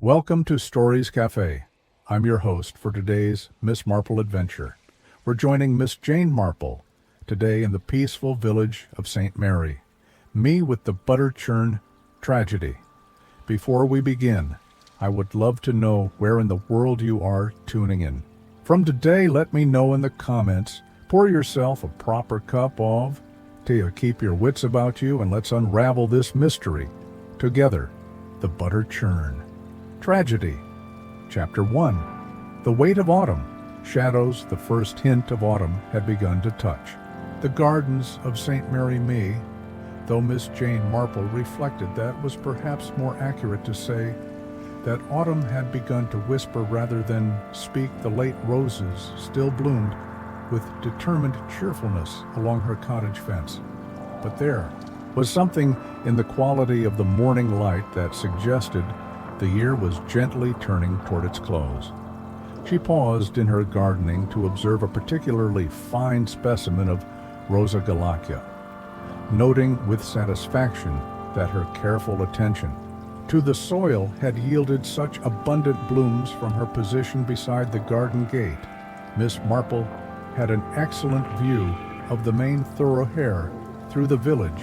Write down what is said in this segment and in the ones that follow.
Welcome to Stories Cafe. I'm your host for today's Miss Marple adventure. We're joining Miss Jane Marple today in the peaceful village of St. Mary. Me with the butter churn tragedy. Before we begin, I would love to know where in the world you are tuning in. From today, let me know in the comments. Pour yourself a proper cup of tea or keep your wits about you, and let's unravel this mystery together. The butter churn tragedy. Chapter 1. The weight of autumn. Shadows, the first hint of autumn, had begun to touch the gardens of St. Mary Me, though Miss Jane Marple reflected that was perhaps more accurate to say that autumn had begun to whisper rather than speak. The late roses still bloomed with determined cheerfulness along her cottage fence. But there was something in the quality of the morning light that suggested the year was gently turning toward its close. She paused in her gardening to observe a particularly fine specimen of Rosa Galacea, noting with satisfaction that her careful attention to the soil had yielded such abundant blooms. From her position beside the garden gate, Miss Marple had an excellent view of the main thoroughfare through the village,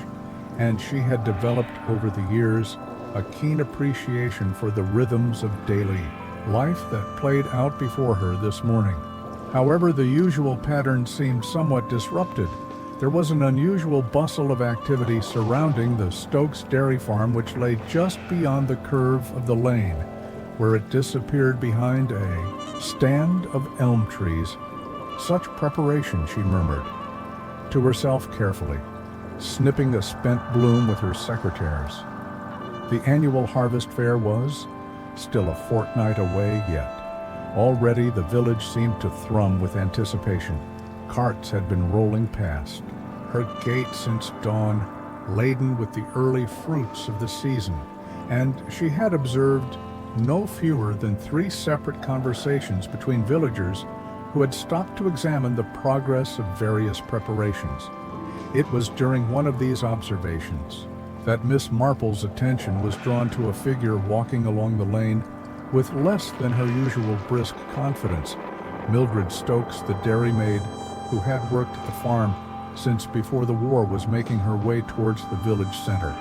and she had developed over the years a keen appreciation for the rhythms of daily life that played out before her this morning. However, the usual pattern seemed somewhat disrupted. There was an unusual bustle of activity surrounding the Stokes dairy farm, which lay just beyond the curve of the lane, where it disappeared behind a stand of elm trees. Such preparation, she murmured to herself carefully, snipping a spent bloom with her secateurs. The annual harvest fair was still a fortnight away yet. Already the village seemed to thrum with anticipation. Carts had been rolling past her gate since dawn, laden with the early fruits of the season, and she had observed no fewer than 3 separate conversations between villagers who had stopped to examine the progress of various preparations. It was during one of these observations that Miss Marple's attention was drawn to a figure walking along the lane with less than her usual brisk confidence. Mildred Stokes, the dairymaid who had worked at the farm since before the war, was making her way towards the village center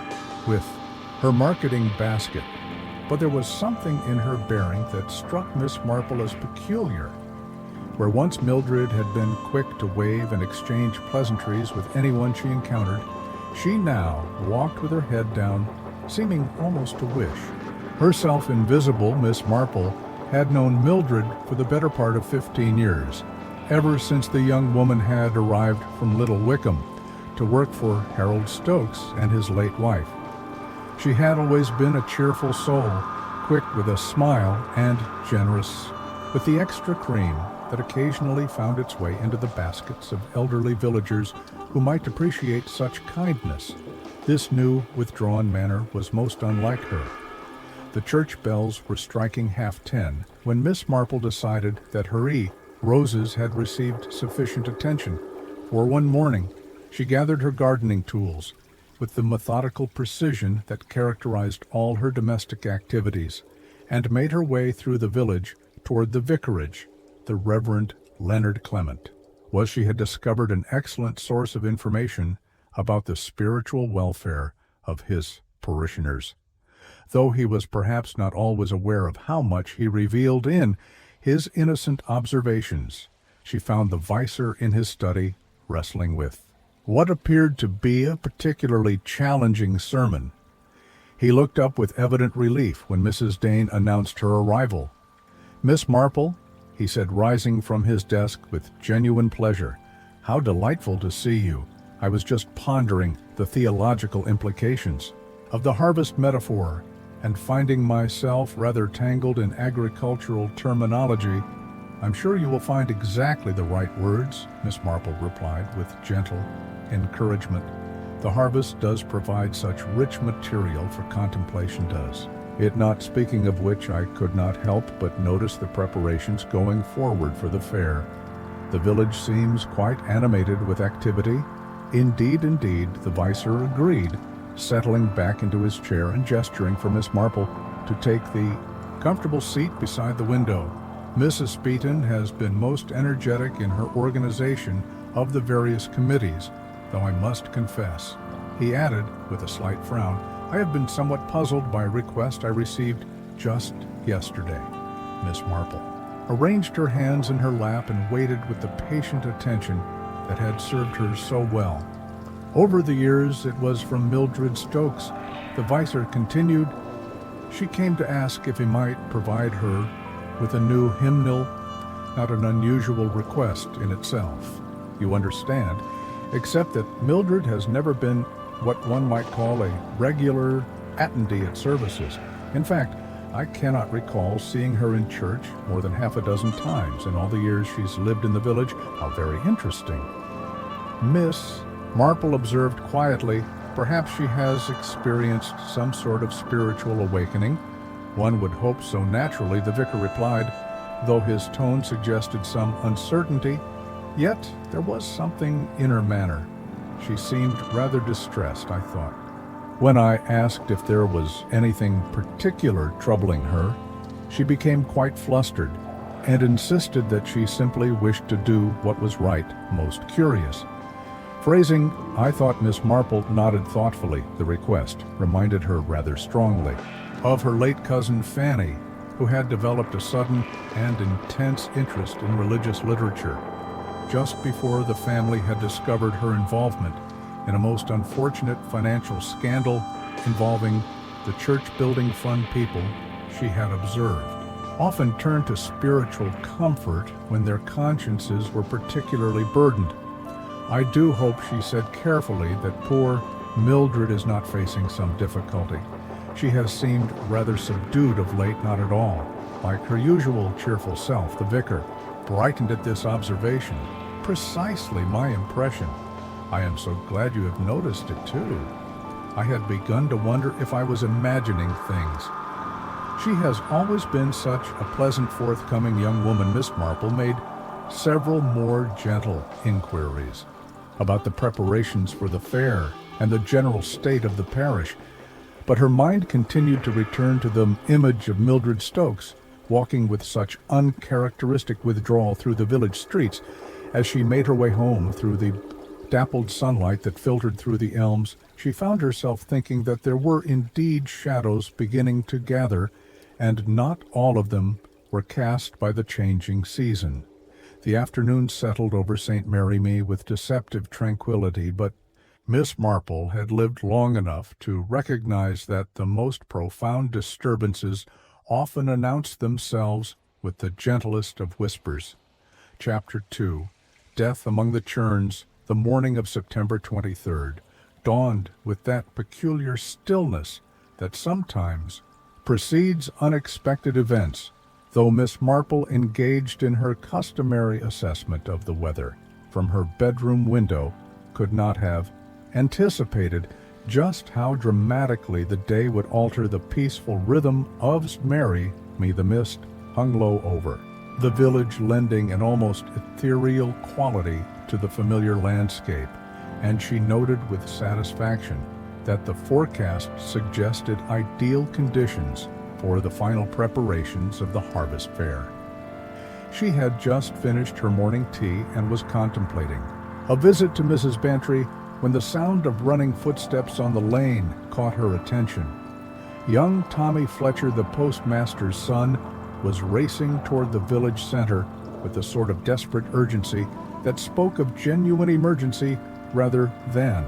with her marketing basket. But there was something in her bearing that struck Miss Marple as peculiar. Where once Mildred had been quick to wave and exchange pleasantries with anyone she encountered, she now walked with her head down, seeming almost to wish herself invisible. Miss Marple had known Mildred for the better part of 15 years, ever since the young woman had arrived from Little Wickham to work for Harold Stokes and his late wife. She had always been a cheerful soul, quick with a smile and generous with the extra cream that occasionally found its way into the baskets of elderly villagers who might appreciate such kindness. This new, withdrawn manner was most unlike her. The church bells were striking 10:30 when Miss Marple decided that her roses had received sufficient attention. For one morning, she gathered her gardening tools with the methodical precision that characterized all her domestic activities, and made her way through the village toward the vicarage. The Reverend Leonard Clement was she had discovered an excellent source of information about the spiritual welfare of his parishioners, though he was perhaps not always aware of how much he revealed in his innocent observations. She found the vicar in his study, wrestling with what appeared to be a particularly challenging sermon. He looked up with evident relief when Mrs. Dane announced her arrival. "Miss Marple," he said, rising from his desk with genuine pleasure, "how delightful to see you. I was just pondering the theological implications of the harvest metaphor and finding myself rather tangled in agricultural terminology." "I'm sure you will find exactly the right words," Miss Marple replied with gentle encouragement. "The harvest does provide such rich material for contemplation, does it not? Speaking of which, I could not help but notice the preparations going forward for the fair. The village seems quite animated with activity." Indeed, the vicar agreed, settling back into his chair and gesturing for Miss Marple to take the comfortable seat beside the window. Mrs. Speeton has been most energetic in her organization of the various committees, though I must confess," he added with a slight frown, "I have been somewhat puzzled by a request I received just yesterday." Miss Marple arranged her hands in her lap and waited with the patient attention that had served her so well. "Over the years, it was from Mildred Stokes," the vicar continued. "She came to ask if he might provide her with a new hymnal, not an unusual request in itself, you understand, except that Mildred has never been what one might call a regular attendee at services. In fact, I cannot recall seeing her in church more than half a dozen times in all the years she's lived in the village. How very interesting." Miss Marple observed quietly, "Perhaps she has experienced some sort of spiritual awakening." "One would hope so naturally," the vicar replied, though his tone suggested some uncertainty. Yet there was something in her manner. She seemed rather distressed, I thought. When I asked if there was anything particular troubling her, she became quite flustered and insisted that she simply wished to do what was right. Most curious phrasing. I thought Miss Marple nodded thoughtfully. The request reminded her rather strongly of her late cousin Fanny, who had developed a sudden and intense interest in religious literature just before the family had discovered her involvement in a most unfortunate financial scandal involving the church-building fund people she had observed often turned to spiritual comfort when their consciences were particularly burdened. "I do hope," she said carefully, "that poor Mildred is not facing some difficulty. She has seemed rather subdued of late." "Not at all. Like her usual cheerful self." The vicar brightened at this observation. "Precisely my impression. I am so glad you have noticed it too. I had begun to wonder if I was imagining things." "She has always been such a pleasant, forthcoming young woman." Miss Marple made several more gentle inquiries about the preparations for the fair and the general state of the parish, but her mind continued to return to the image of Mildred Stokes walking with such uncharacteristic withdrawal through the village streets. As she made her way home through the dappled sunlight that filtered through the elms, she found herself thinking that there were indeed shadows beginning to gather, and not all of them were cast by the changing season. The afternoon settled over St. Mary Me with deceptive tranquility, but Miss Marple had lived long enough to recognize that the most profound disturbances often announced themselves with the gentlest of whispers. Chapter 2. Death among the Churns. The morning of September 23rd dawned with that peculiar stillness that sometimes precedes unexpected events, though Miss Marple engaged in her customary assessment of the weather from her bedroom window could not have anticipated just how dramatically the day would alter the peaceful rhythm of Mary Me. The mist hung low over the village, lending an almost ethereal quality to the familiar landscape, and she noted with satisfaction that the forecast suggested ideal conditions for the final preparations of the harvest fair. She had just finished her morning tea and was contemplating a visit to Mrs. Bantry when the sound of running footsteps on the lane caught her attention. Young Tommy Fletcher, the postmaster's son, was racing toward the village center with a sort of desperate urgency that spoke of genuine emergency rather than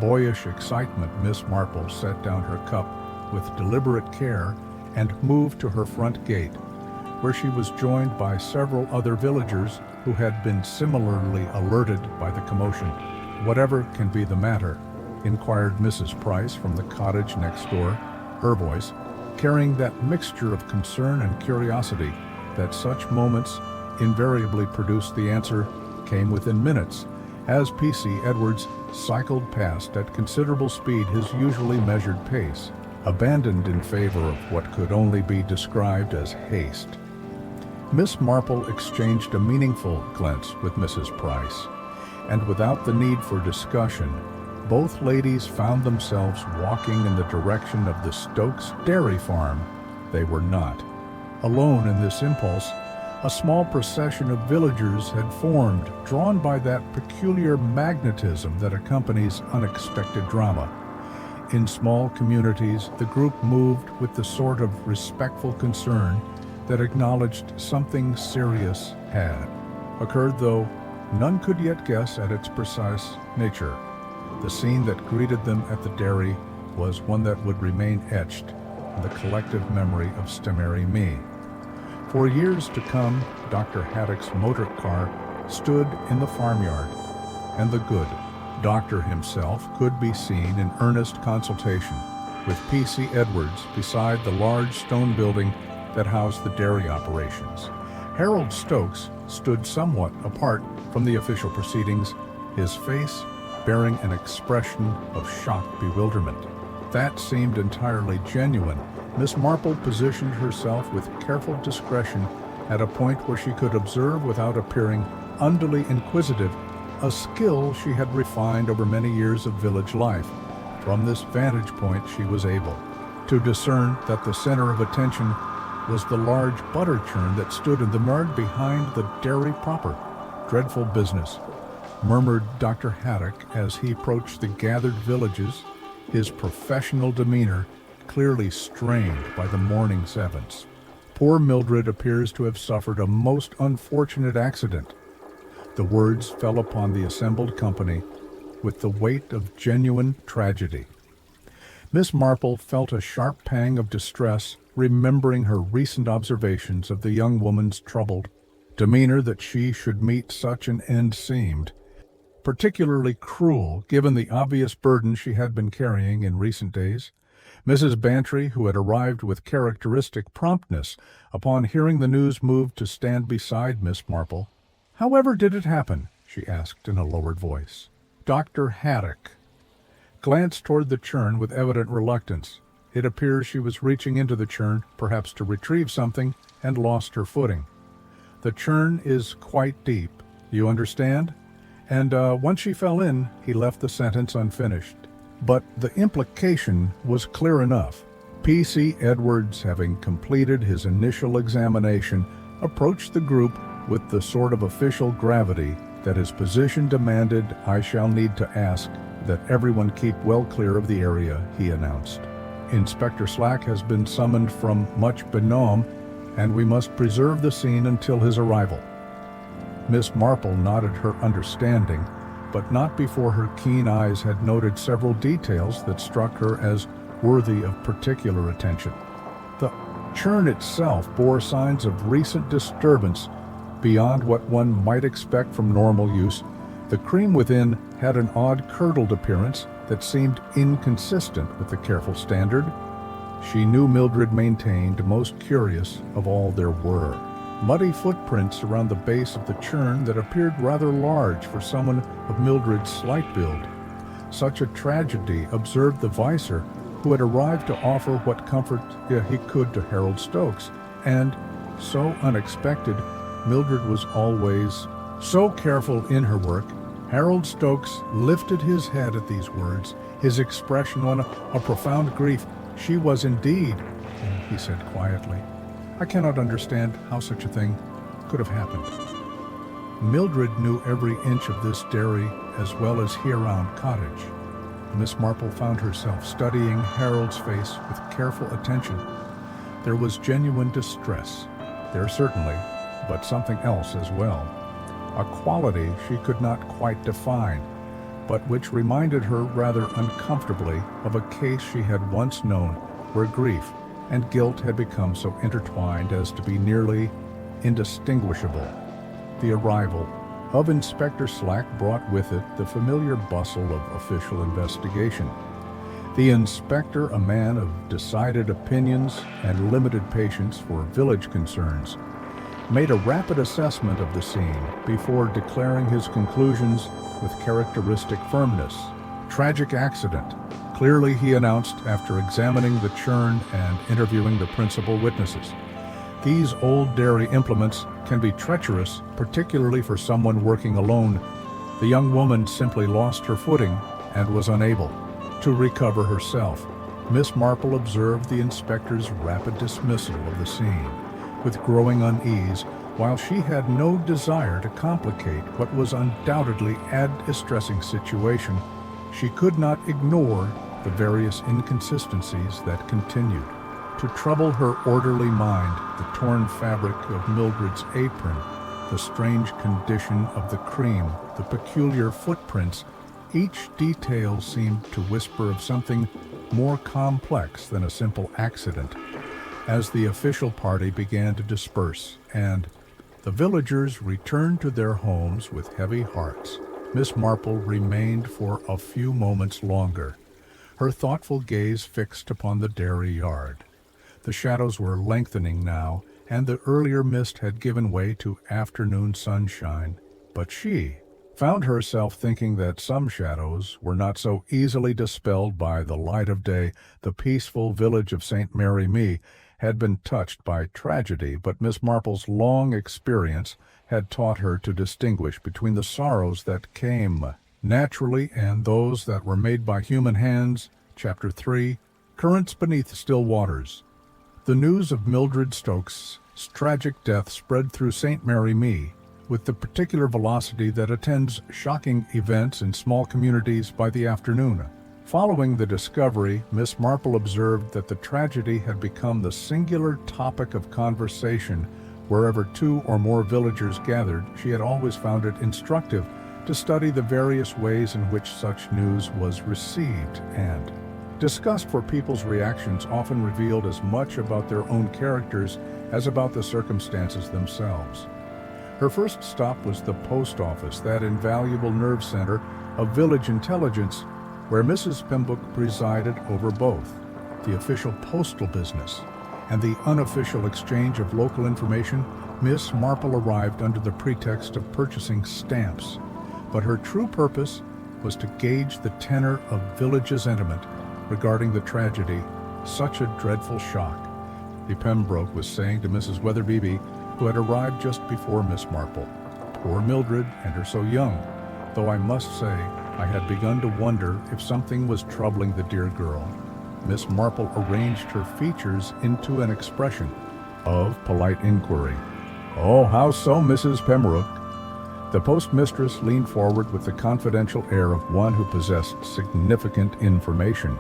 boyish excitement. Miss Marple set down her cup with deliberate care and moved to her front gate, where she was joined by several other villagers who had been similarly alerted by the commotion. "Whatever can be the matter?" inquired Mrs. Price from the cottage next door, her voice carrying that mixture of concern and curiosity that such moments invariably produce. The answer came within minutes, as P.C. Edwards cycled past at considerable speed, his usually measured pace abandoned in favor of what could only be described as haste. Miss Marple exchanged a meaningful glance with Mrs. Price, and without the need for discussion, both ladies found themselves walking in the direction of the Stokes dairy farm. They were not Alone in this impulse, a small procession of villagers had formed, drawn by that peculiar magnetism that accompanies unexpected drama. In small communities, the group moved with the sort of respectful concern that acknowledged something serious had occurred, though none could yet guess at its precise nature. The scene that greeted them at the dairy was one that would remain etched in the collective memory of Stemary Me. For years to come, Dr. Haddock's motor car stood in the farmyard, and the good doctor himself could be seen in earnest consultation with P.C. Edwards beside the large stone building that housed the dairy operations. Harold Stokes stood somewhat apart from the official proceedings, his face bearing an expression of shocked bewilderment. That seemed entirely genuine. Miss Marple positioned herself with careful discretion at a point where she could observe without appearing unduly inquisitive, a skill she had refined over many years of village life. From this vantage point, she was able to discern that the center of attention was the large butter churn that stood in the yard behind the dairy proper. "Dreadful business," murmured Dr. Haddock as he approached the gathered villages, his professional demeanor clearly strained by the morning's events. "Poor Mildred appears to have suffered a most unfortunate accident." The words fell upon the assembled company with the weight of genuine tragedy. Miss Marple felt a sharp pang of distress, remembering her recent observations of the young woman's troubled demeanor. That she should meet such an end seemed particularly cruel, given the obvious burden she had been carrying in recent days. Mrs. Bantry, who had arrived with characteristic promptness upon hearing the news, moved to stand beside Miss Marple. "However did it happen?" she asked in a lowered voice. Dr. Haddock glanced toward the churn with evident reluctance. It appears she was reaching into the churn, perhaps to retrieve something, and lost her footing. "The churn is quite deep, you understand? And once she fell in," he left the sentence unfinished. But the implication was clear enough. P.C. Edwards, having completed his initial examination, approached the group with the sort of official gravity that his position demanded. "I shall need to ask that everyone keep well clear of the area," he announced. "Inspector Slack has been summoned from Much Benome, and we must preserve the scene until his arrival." Miss Marple nodded her understanding, but not before her keen eyes had noted several details that struck her as worthy of particular attention. The churn itself bore signs of recent disturbance beyond what one might expect from normal use. The cream within had an odd curdled appearance that seemed inconsistent with the careful standard she knew Mildred maintained. Most curious of all, there were muddy footprints around the base of the churn that appeared rather large for someone of Mildred's slight build. Such a tragedy, observed the vicar, who had arrived to offer what comfort he could to Harold Stokes, and so unexpected. Mildred was always so careful in her work. Harold Stokes lifted his head at these words, his expression one of profound grief. "She was indeed," he said quietly. "I cannot understand how such a thing could have happened." Mildred knew every inch of this dairy as well as Huron Cottage. Miss Marple found herself studying Harold's face with careful attention. There was genuine distress there, certainly, but something else as well. A quality she could not quite define, but which reminded her rather uncomfortably of a case she had once known where grief and guilt had become so intertwined as to be nearly indistinguishable. The arrival of Inspector Slack brought with it the familiar bustle of official investigation. The inspector, a man of decided opinions and limited patience for village concerns, made a rapid assessment of the scene before declaring his conclusions with characteristic firmness. "Tragic accident," clearly he announced after examining the churn and interviewing the principal witnesses. "These old dairy implements can be treacherous, particularly for someone working alone. The young woman simply lost her footing and was unable to recover herself." Miss Marple observed the inspector's rapid dismissal of the scene. with growing unease, while she had no desire to complicate what was undoubtedly a distressing situation. She could not ignore the various inconsistencies that continued to trouble her orderly mind: the torn fabric of Mildred's apron, the strange condition of the cream, the peculiar footprints. Each detail seemed to whisper of something more complex than a simple accident. As the official party began to disperse and the villagers returned to their homes with heavy hearts, Miss Marple remained for a few moments longer, her thoughtful gaze fixed upon the dairy yard. The shadows were lengthening now, and the earlier mist had given way to afternoon sunshine. But she found herself thinking that some shadows were not so easily dispelled by the light of day. The peaceful village of St. Mary Me had been touched by tragedy, but Miss Marple's long experience had taught her to distinguish between the sorrows that came naturally and those that were made by human hands. Chapter 3, Currents Beneath Still Waters. The news of Mildred Stokes' tragic death spread through St. Mary Me with the particular velocity that attends shocking events in small communities by the afternoon. Following the discovery, Miss Marple observed that the tragedy had become the singular topic of conversation wherever two or more villagers gathered. She had always found it instructive to study the various ways in which such news was received and discussed, for people's reactions often revealed as much about their own characters as about the circumstances themselves. Her first stop was the post office, that invaluable nerve center of village intelligence, where Mrs. Pembroke presided over both the official postal business and the unofficial exchange of local information. Miss Marple arrived under the pretext of purchasing stamps, but her true purpose was to gauge the tenor of village sentiment regarding the tragedy. Such a dreadful shock, the Pembroke was saying to Mrs. Weatherby, who had arrived just before Miss Marple. Poor Mildred, and her so young, though I must say I had begun to wonder if something was troubling the dear girl. Miss Marple arranged her features into an expression of polite inquiry. "Oh, how so, Mrs. Pembroke?" The postmistress leaned forward with the confidential air of one who possessed significant information.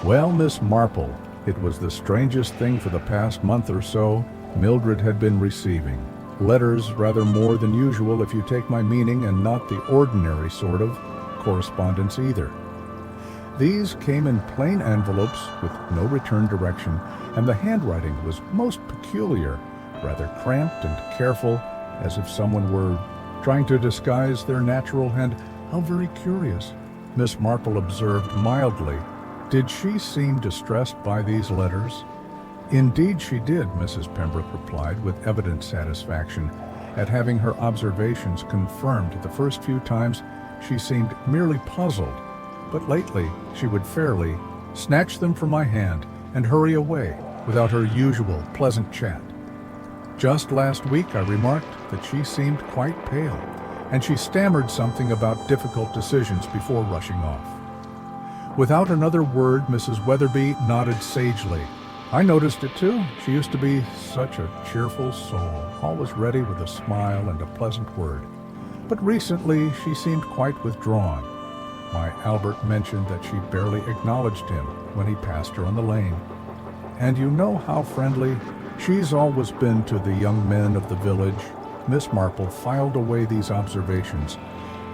"Well, Miss Marple, it was the strangest thing for the past month or so. Mildred had been receiving letters, rather more than usual if you take my meaning, and not the ordinary sort of correspondence either. These came in plain envelopes with no return direction, and the handwriting was most peculiar, rather cramped and careful, as if someone were trying to disguise their natural hand." "How very curious," Miss Marple observed mildly. "Did she seem distressed by these letters?" "Indeed she did," Mrs. Pembroke replied with evident satisfaction at having her observations confirmed. The first few times she seemed merely puzzled, but lately she would fairly snatch them from my hand and hurry away without her usual pleasant chat. Just last week I remarked that she seemed quite pale, and she stammered something about difficult decisions before rushing off." Without another word, Mrs. Weatherby nodded sagely. "I noticed it too. She used to be such a cheerful soul, always ready with a smile and a pleasant word. But recently she seemed quite withdrawn. My Albert mentioned that she barely acknowledged him when he passed her on the lane. And you know how friendly she's always been to the young men of the village." Miss Marple filed away these observations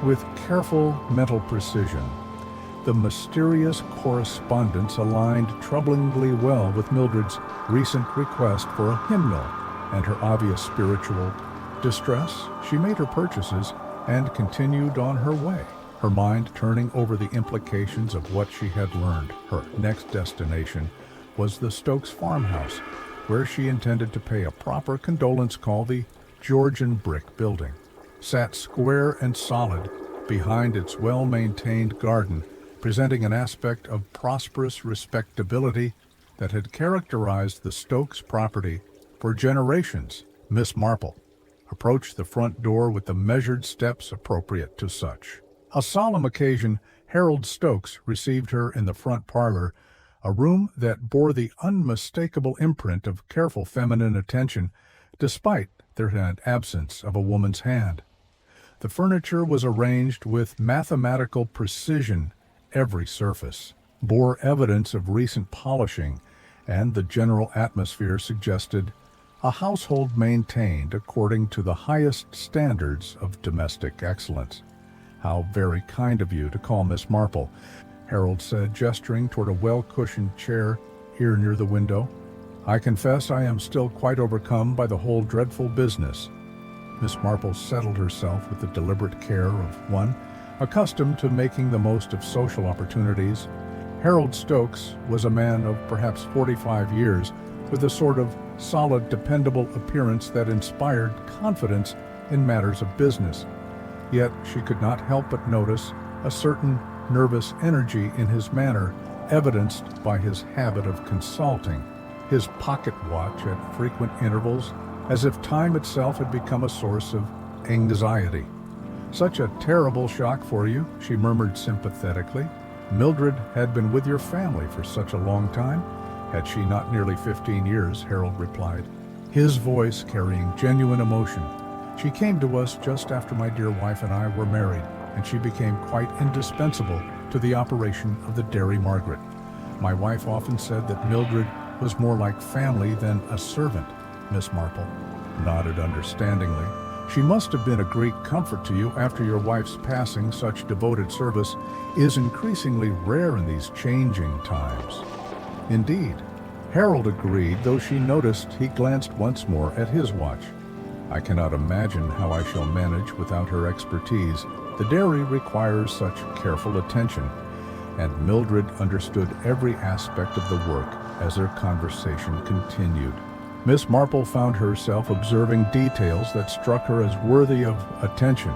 with careful mental precision. The mysterious correspondence aligned troublingly well with Mildred's recent request for a hymnal and her obvious spiritual distress. She made her purchases and continued on her way, her mind turning over the implications of what she had learned. Her next destination was the Stokes farmhouse, where she intended to pay a proper condolence call. The Georgian brick building sat square and solid behind its well-maintained garden, presenting an aspect of prosperous respectability that had characterized the Stokes property for generations. Miss Marple approached the front door with the measured steps appropriate to such a solemn occasion. Harold Stokes received her in the front parlor, a room that bore the unmistakable imprint of careful feminine attention, despite the absence of a woman's hand. The furniture was arranged with mathematical precision. Every surface bore evidence of recent polishing, and the general atmosphere suggested a household maintained according to the highest standards of domestic excellence. "How very kind of you to call, Miss Marple," Harold said, gesturing toward a well-cushioned chair here near the window. "I confess I am still quite overcome by the whole dreadful business." Miss Marple settled herself with the deliberate care of one accustomed to making the most of social opportunities. Harold Stokes was a man of perhaps 45 years, with a sort of solid, dependable appearance that inspired confidence in matters of business. Yet she could not help but notice a certain nervous energy in his manner, evidenced by his habit of consulting his pocket watch at frequent intervals, as if time itself had become a source of anxiety. "Such a terrible shock for you," she murmured sympathetically. "Mildred had been with your family for such a long time." "Had she not nearly 15 years, Harold replied, his voice carrying genuine emotion. "She came to us just after my dear wife and I were married, and she became quite indispensable to the operation of the Dairy Margaret. My wife often said that Mildred was more like family than a servant." Miss Marple nodded understandingly. "She must have been a great comfort to you after your wife's passing. Such devoted service is increasingly rare in these changing times." "Indeed," Harold agreed, though she noticed he glanced once more at his watch. "I cannot imagine how I shall manage without her expertise. The dairy requires such careful attention," and Mildred understood every aspect of the work as their conversation continued. Miss Marple found herself observing details that struck her as worthy of attention.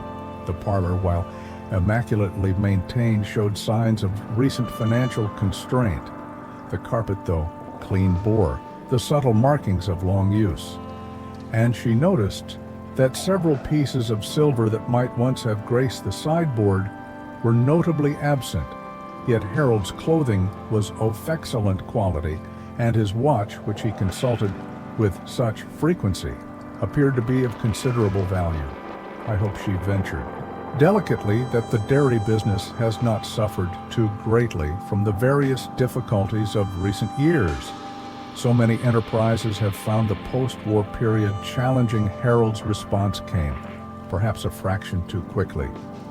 The parlor, while immaculately maintained, showed signs of recent financial constraint. The carpet, though clean, bore the subtle markings of long use. And she noticed that several pieces of silver that might once have graced the sideboard were notably absent. Yet Harold's clothing was of excellent quality, and his watch, which he consulted with such frequency, appeared to be of considerable value. "I hope," she ventured delicately, "that the dairy business has not suffered too greatly from the various difficulties of recent years. So many enterprises have found the post-war period challenging." Harold's response came, perhaps a fraction too quickly.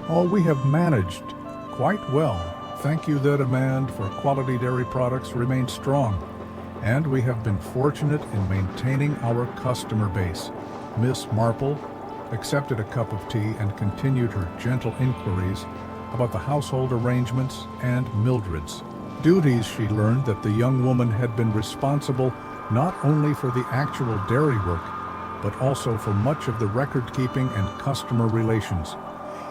"Oh, we have managed quite well. Thank you. The demand for quality dairy products remains strong, and we have been fortunate in maintaining our customer base." Miss Marple accepted a cup of tea and continued her gentle inquiries about the household arrangements and Mildred's duties. She learned that the young woman had been responsible not only for the actual dairy work, but also for much of the record-keeping and customer relations.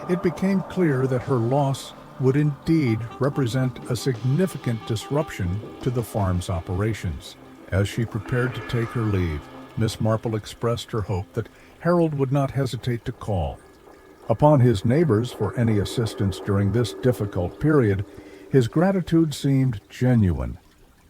It became clear that her loss would indeed represent a significant disruption to the farm's operations. As she prepared to take her leave, Miss Marple expressed her hope that Harold would not hesitate to call upon his neighbors for any assistance during this difficult period. His gratitude seemed genuine,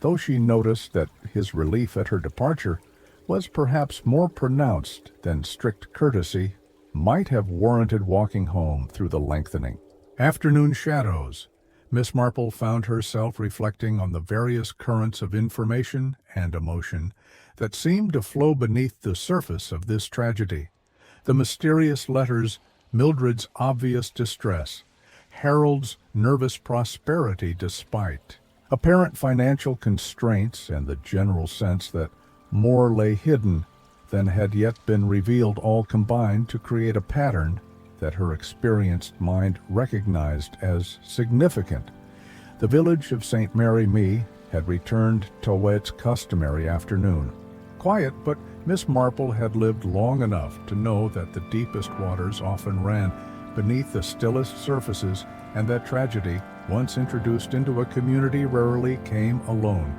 though she noticed that his relief at her departure was perhaps more pronounced than strict courtesy might have warranted. Walking home through the lengthening afternoon shadows, Miss Marple found herself reflecting on the various currents of information and emotion that seemed to flow beneath the surface of this tragedy. The mysterious letters, Mildred's obvious distress, Harold's nervous prosperity despite apparent financial constraints, and the general sense that more lay hidden than had yet been revealed, all combined to create a pattern that her experienced mind recognized as significant. The village of St. Mary Me had returned to its customary afternoon. Quiet, but Miss Marple had lived long enough to know that the deepest waters often ran beneath the stillest surfaces, and that tragedy, once introduced into a community, rarely came alone.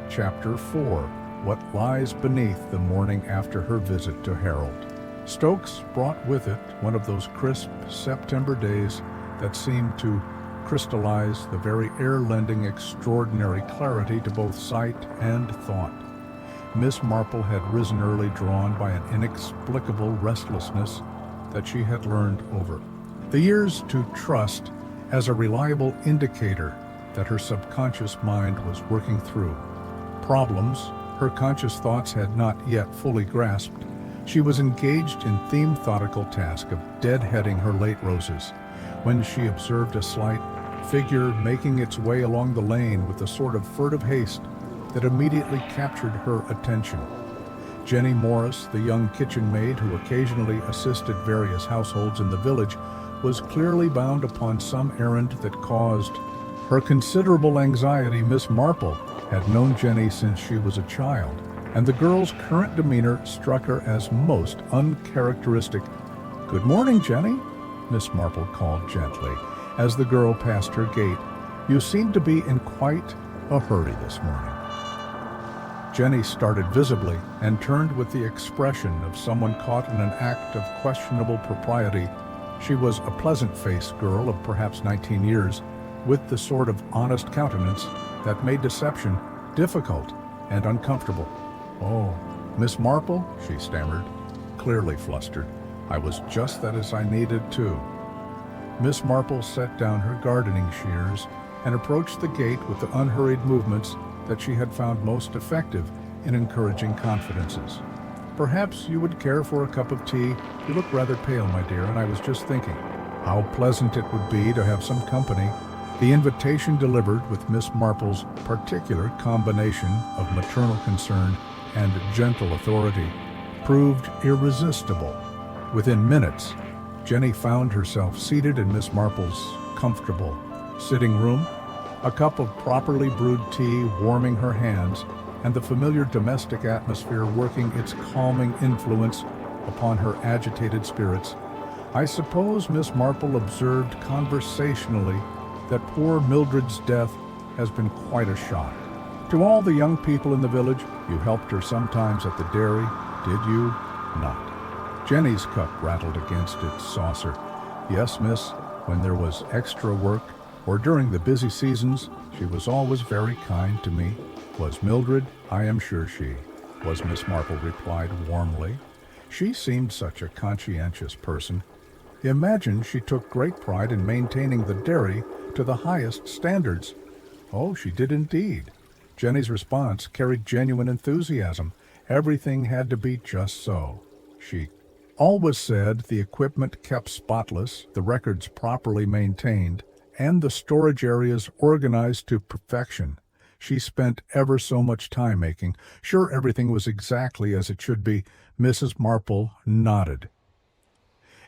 Chapter 4. What Lies Beneath. The morning after her visit to Harold, Stokes brought with it one of those crisp September days that seemed to crystallize the very air-lending extraordinary clarity to both sight and thought. Miss Marple had risen early, drawn by an inexplicable restlessness that she had learned over the years to trust as a reliable indicator that her subconscious mind was working through problems her conscious thoughts had not yet fully grasped. She was engaged in the methodical task of deadheading her late roses when she observed a slight figure making its way along the lane with a sort of furtive haste that immediately captured her attention. Jenny Morris, the young kitchen maid who occasionally assisted various households in the village, was clearly bound upon some errand that caused her considerable anxiety. Miss Marple had known Jenny since she was a child, and the girl's current demeanor struck her as most uncharacteristic. "Good morning, Jenny," Miss Marple called gently as the girl passed her gate. "You seem to be in quite a hurry this morning." Jenny started visibly and turned with the expression of someone caught in an act of questionable propriety. She was a pleasant-faced girl of perhaps 19 years, with the sort of honest countenance that made deception difficult and uncomfortable. "Oh, Miss Marple," she stammered, clearly flustered. "I was just that as I needed too." Miss Marple set down her gardening shears and approached the gate with the unhurried movements that she had found most effective in encouraging confidences. "Perhaps you would care for a cup of tea. You look rather pale, my dear, and I was just thinking how pleasant it would be to have some company." The invitation, delivered with Miss Marple's particular combination of maternal concern and gentle authority, proved irresistible. Within minutes, Jenny found herself seated in Miss Marple's comfortable sitting room, a cup of properly brewed tea warming her hands, and the familiar domestic atmosphere working its calming influence upon her agitated spirits. "I suppose Miss Marple observed conversationally that poor Mildred's death has been quite a shock to all the young people in the village. You helped her sometimes at the dairy, did you not?" Jenny's cup rattled against its saucer. "Yes, miss, when there was extra work, or during the busy seasons, she was always very kind to me." "Was Mildred?" "I am sure she was," Miss Marple replied warmly. "She seemed such a conscientious person. Imagine she took great pride in maintaining the dairy to the highest standards." "Oh, she did indeed." Jenny's response carried genuine enthusiasm. "Everything had to be just so. She always said the equipment kept spotless, the records properly maintained, and the storage areas organized to perfection. She spent ever so much time making sure everything was exactly as it should be." Mrs. Marple nodded.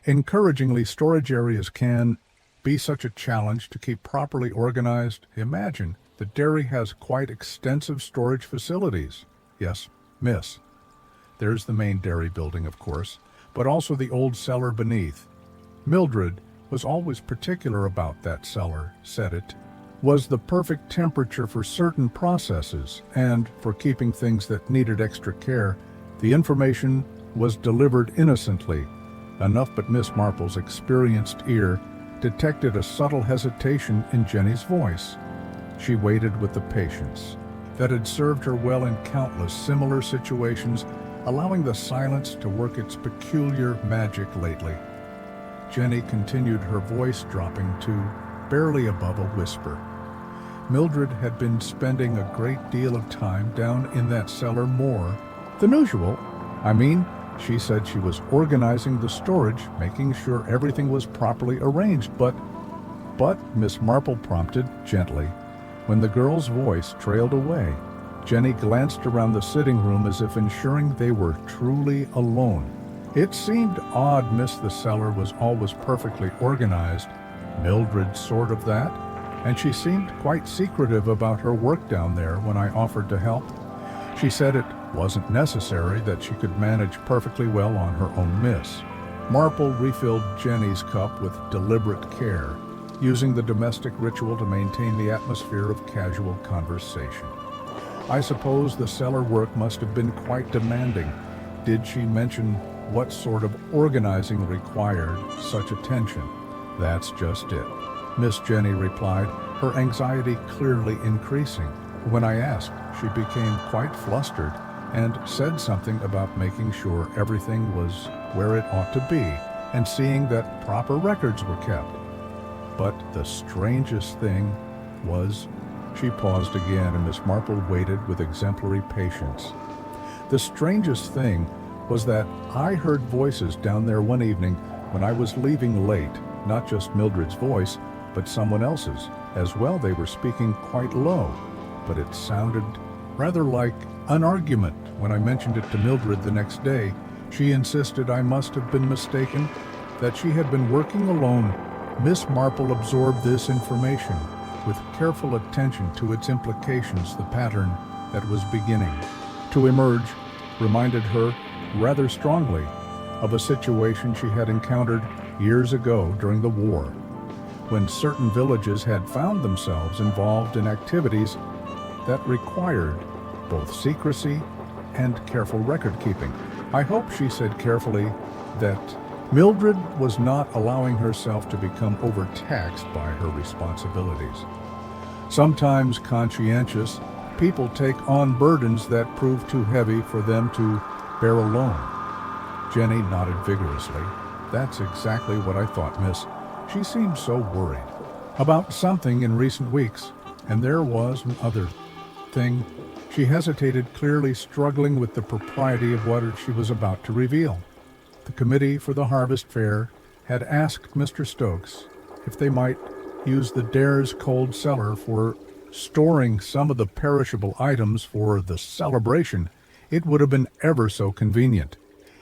"Encouragingly, storage areas can be such a challenge to keep properly organized. Imagine, the dairy has quite extensive storage facilities." "Yes, miss. There's the main dairy building, of course, but also the old cellar beneath. Mildred was always particular about that cellar, said it was the perfect temperature for certain processes and for keeping things that needed extra care." The information was delivered innocently enough, but Miss Marple's experienced ear detected a subtle hesitation in Jenny's voice. She waited with the patience that had served her well in countless similar situations, allowing the silence to work its peculiar magic lately. Jenny continued, her voice dropping to barely above a whisper. "Mildred had been spending a great deal of time down in that cellar, more than usual. I mean, she said she was organizing the storage, making sure everything was properly arranged, but Miss Marple prompted gently. When the girl's voice trailed away, Jenny glanced around the sitting room as if ensuring they were truly alone. "It seemed odd, miss, the cellar was always perfectly organized. Mildred sort of that, and she seemed quite secretive about her work down there when I offered to help. She said it wasn't necessary, that she could manage perfectly well on her own, miss." Marple refilled Jenny's cup with deliberate care, using the domestic ritual to maintain the atmosphere of casual conversation. "I suppose the cellar work must have been quite demanding. Did she mention what sort of organizing required such attention?" "That's just it. Miss Jenny replied, her anxiety clearly increasing. When I asked, she became quite flustered and said something about making sure everything was where it ought to be and seeing that proper records were kept. But the strangest thing was, she paused again and Miss Marple waited with exemplary patience. The strangest thing was that I heard voices down there one evening when I was leaving late, not just Mildred's voice, but someone else's. As well, they were speaking quite low, but it sounded rather like an argument. When I mentioned it to Mildred the next day, she insisted I must have been mistaken, that she had been working alone. Miss Marple absorbed this information with careful attention to its implications. The pattern that was beginning to emerge reminded her rather strongly of a situation she had encountered years ago during the war, when certain villages had found themselves involved in activities that required both secrecy and careful record-keeping. I hope she said carefully that Mildred was not allowing herself to become overtaxed by her responsibilities. Sometimes conscientious people take on burdens that prove too heavy for them to bear alone. Jenny nodded vigorously. That's exactly what I thought, miss. She seemed so worried about something in recent weeks, and there was another thing. She hesitated, clearly struggling with the propriety of what she was about to reveal. The committee for the harvest fair had asked Mr. Stokes if they might use the Dare's cold cellar for storing some of the perishable items for the celebration. It would have been ever so convenient,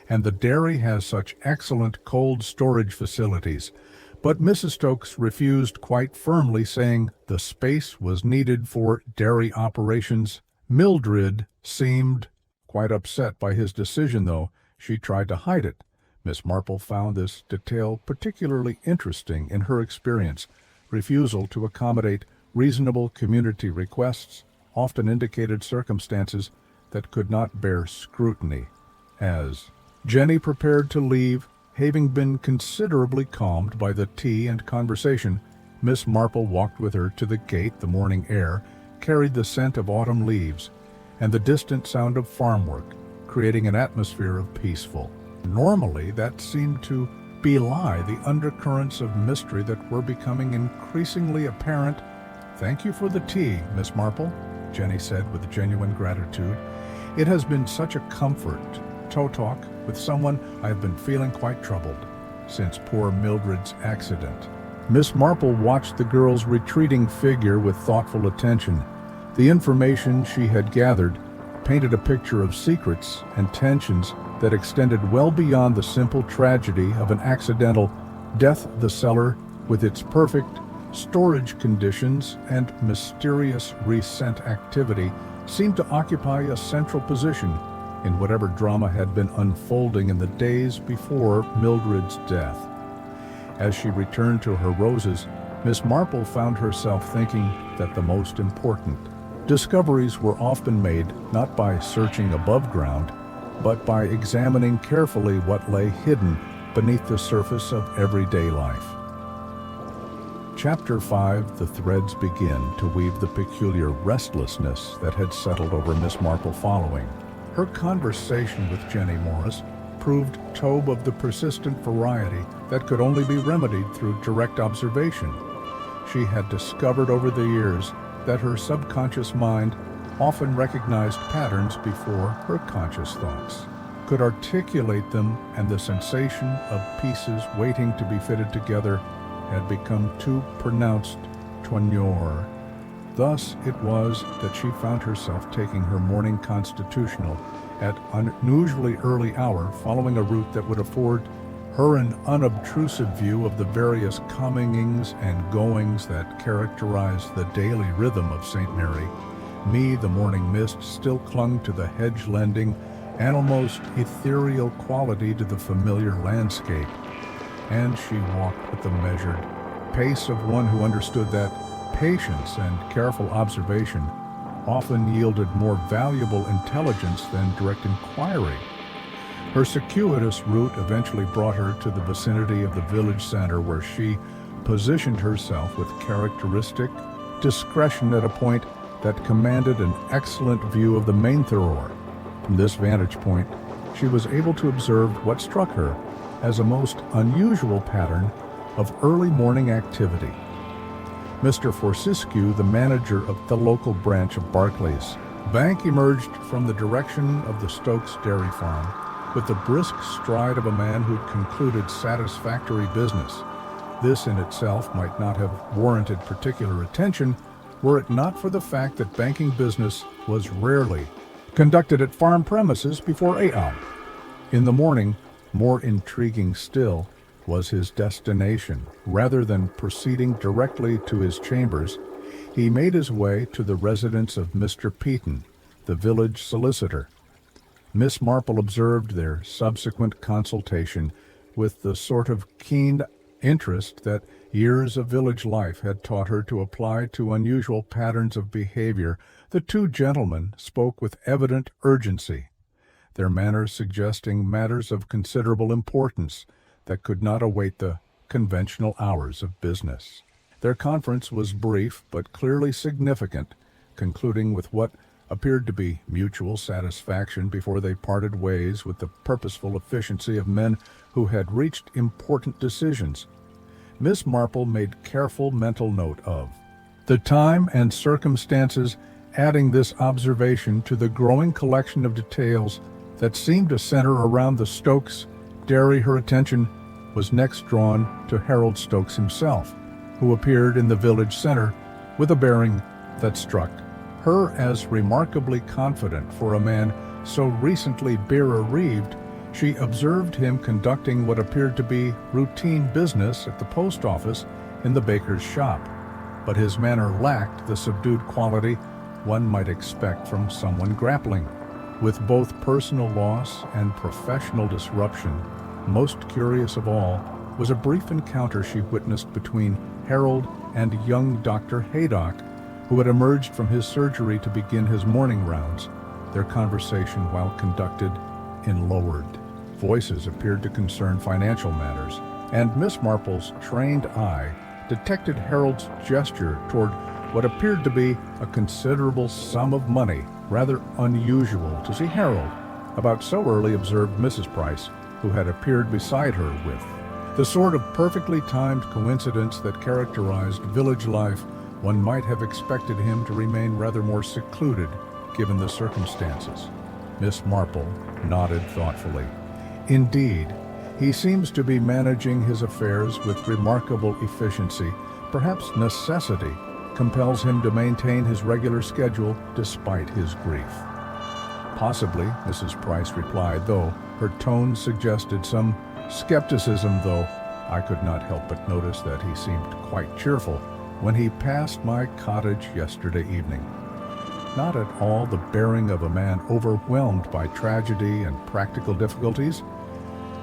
and the dairy has such excellent cold storage facilities. But Mrs. Stokes refused quite firmly, saying the space was needed for dairy operations. Mildred seemed quite upset by his decision, though she tried to hide it. Miss Marple found this detail particularly interesting in her experience. Refusal to accommodate reasonable community requests often indicated circumstances that could not bear scrutiny. As Jenny prepared to leave, having been considerably calmed by the tea and conversation, Miss Marple walked with her to the gate. The morning air carried the scent of autumn leaves and the distant sound of farm work, creating an atmosphere of peaceful. Normally, that seemed to belie the undercurrents of mystery that were becoming increasingly apparent. Thank you for the tea, Miss Marple, Jenny said with genuine gratitude. It has been such a comfort to talk with someone. I have been feeling quite troubled since poor Mildred's accident. Miss Marple watched the girl's retreating figure with thoughtful attention. The information she had gathered painted a picture of secrets and tensions that extended well beyond the simple tragedy of an accidental death. The cellar, with its perfect storage conditions and mysterious recent activity, seemed to occupy a central position in whatever drama had been unfolding in the days before Mildred's death. As she returned to her roses, Miss Marple found herself thinking that the most important discoveries were often made not by searching above ground, but by examining carefully what lay hidden beneath the surface of everyday life. Chapter 5. The threads begin to weave the peculiar restlessness that had settled over Miss Marple following her conversation with Jenny Morris proved tobe of the persistent variety that could only be remedied through direct observation. She had discovered over the years that her subconscious mind often recognized patterns before her conscious thoughts could articulate them, and the sensation of pieces waiting to be fitted together had become too pronounced to ignore. Thus it was that she found herself taking her morning constitutional at an unusually early hour, following a route that would afford her an unobtrusive view of the various comings and goings that characterized the daily rhythm of St. Mary. The morning mist still clung to the hedge-lending, an almost ethereal quality to the familiar landscape, and she walked with the measured pace of one who understood that patience and careful observation often yielded more valuable intelligence than direct inquiry. Her circuitous route eventually brought her to the vicinity of the village center, where she positioned herself with characteristic discretion at a point that commanded an excellent view of the main thoroughfare. From this vantage point, she was able to observe what struck her as a most unusual pattern of early morning activity. Mr. Fortescue, the manager of the local branch of Barclays Bank, emerged from the direction of the Stokes dairy farm with the brisk stride of a man who'd concluded satisfactory business. This in itself might not have warranted particular attention were it not for the fact that banking business was rarely conducted at farm premises before 8 a.m. In the morning, more intriguing still was his destination. Rather than proceeding directly to his chambers, he made his way to the residence of Mr. Peaton, the village solicitor. Miss Marple observed their subsequent consultation with the sort of keen interest that years of village life had taught her to apply to unusual patterns of behavior. The two gentlemen spoke with evident urgency, their manners suggesting matters of considerable importance that could not await the conventional hours of business. Their conference was brief but clearly significant, concluding with what appeared to be mutual satisfaction before they parted ways with the purposeful efficiency of men who had reached important decisions. Miss Marple made careful mental note of the time and circumstances, adding this observation to the growing collection of details that seemed to center around the Stokes dairy. Her attention was next drawn to Harold Stokes himself, who appeared in the village center with a bearing that struck her as remarkably confident for a man so recently bereaved. She observed him conducting what appeared to be routine business at the post office in the baker's shop, but his manner lacked the subdued quality one might expect from someone grappling with both personal loss and professional disruption. Most curious of all was a brief encounter she witnessed between Harold and young Dr. Haydock, who had emerged from his surgery to begin his morning rounds. Their conversation, while conducted in lowered voices, appeared to concern financial matters, and Miss Marple's trained eye detected Harold's gesture toward what appeared to be a considerable sum of money. Rather unusual to see Harold about so early, observed Mrs. Price, who had appeared beside her with the sort of perfectly timed coincidence that characterized village life. One might have expected him to remain rather more secluded given the circumstances. Miss Marple nodded thoughtfully. Indeed, he seems to be managing his affairs with remarkable efficiency. Perhaps necessity compels him to maintain his regular schedule despite his grief. Possibly, Mrs. Price replied, though her tone suggested some skepticism, though I could not help but notice that he seemed quite cheerful when he passed my cottage yesterday evening. Not at all the bearing of a man overwhelmed by tragedy and practical difficulties.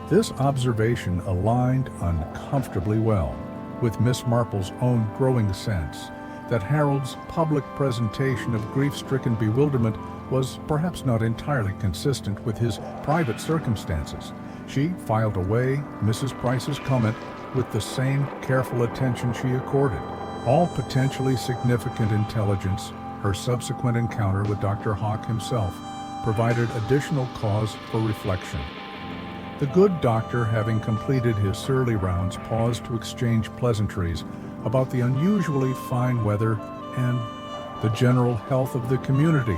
This observation aligned uncomfortably well with Miss Marple's own growing sense that Harold's public presentation of grief-stricken bewilderment was perhaps not entirely consistent with his private circumstances. She filed away Mrs. Price's comment with the same careful attention she accorded all potentially significant intelligence. Her subsequent encounter with Dr. Hawk himself provided additional cause for reflection. The good doctor, having completed his surly rounds, paused to exchange pleasantries about the unusually fine weather and the general health of the community.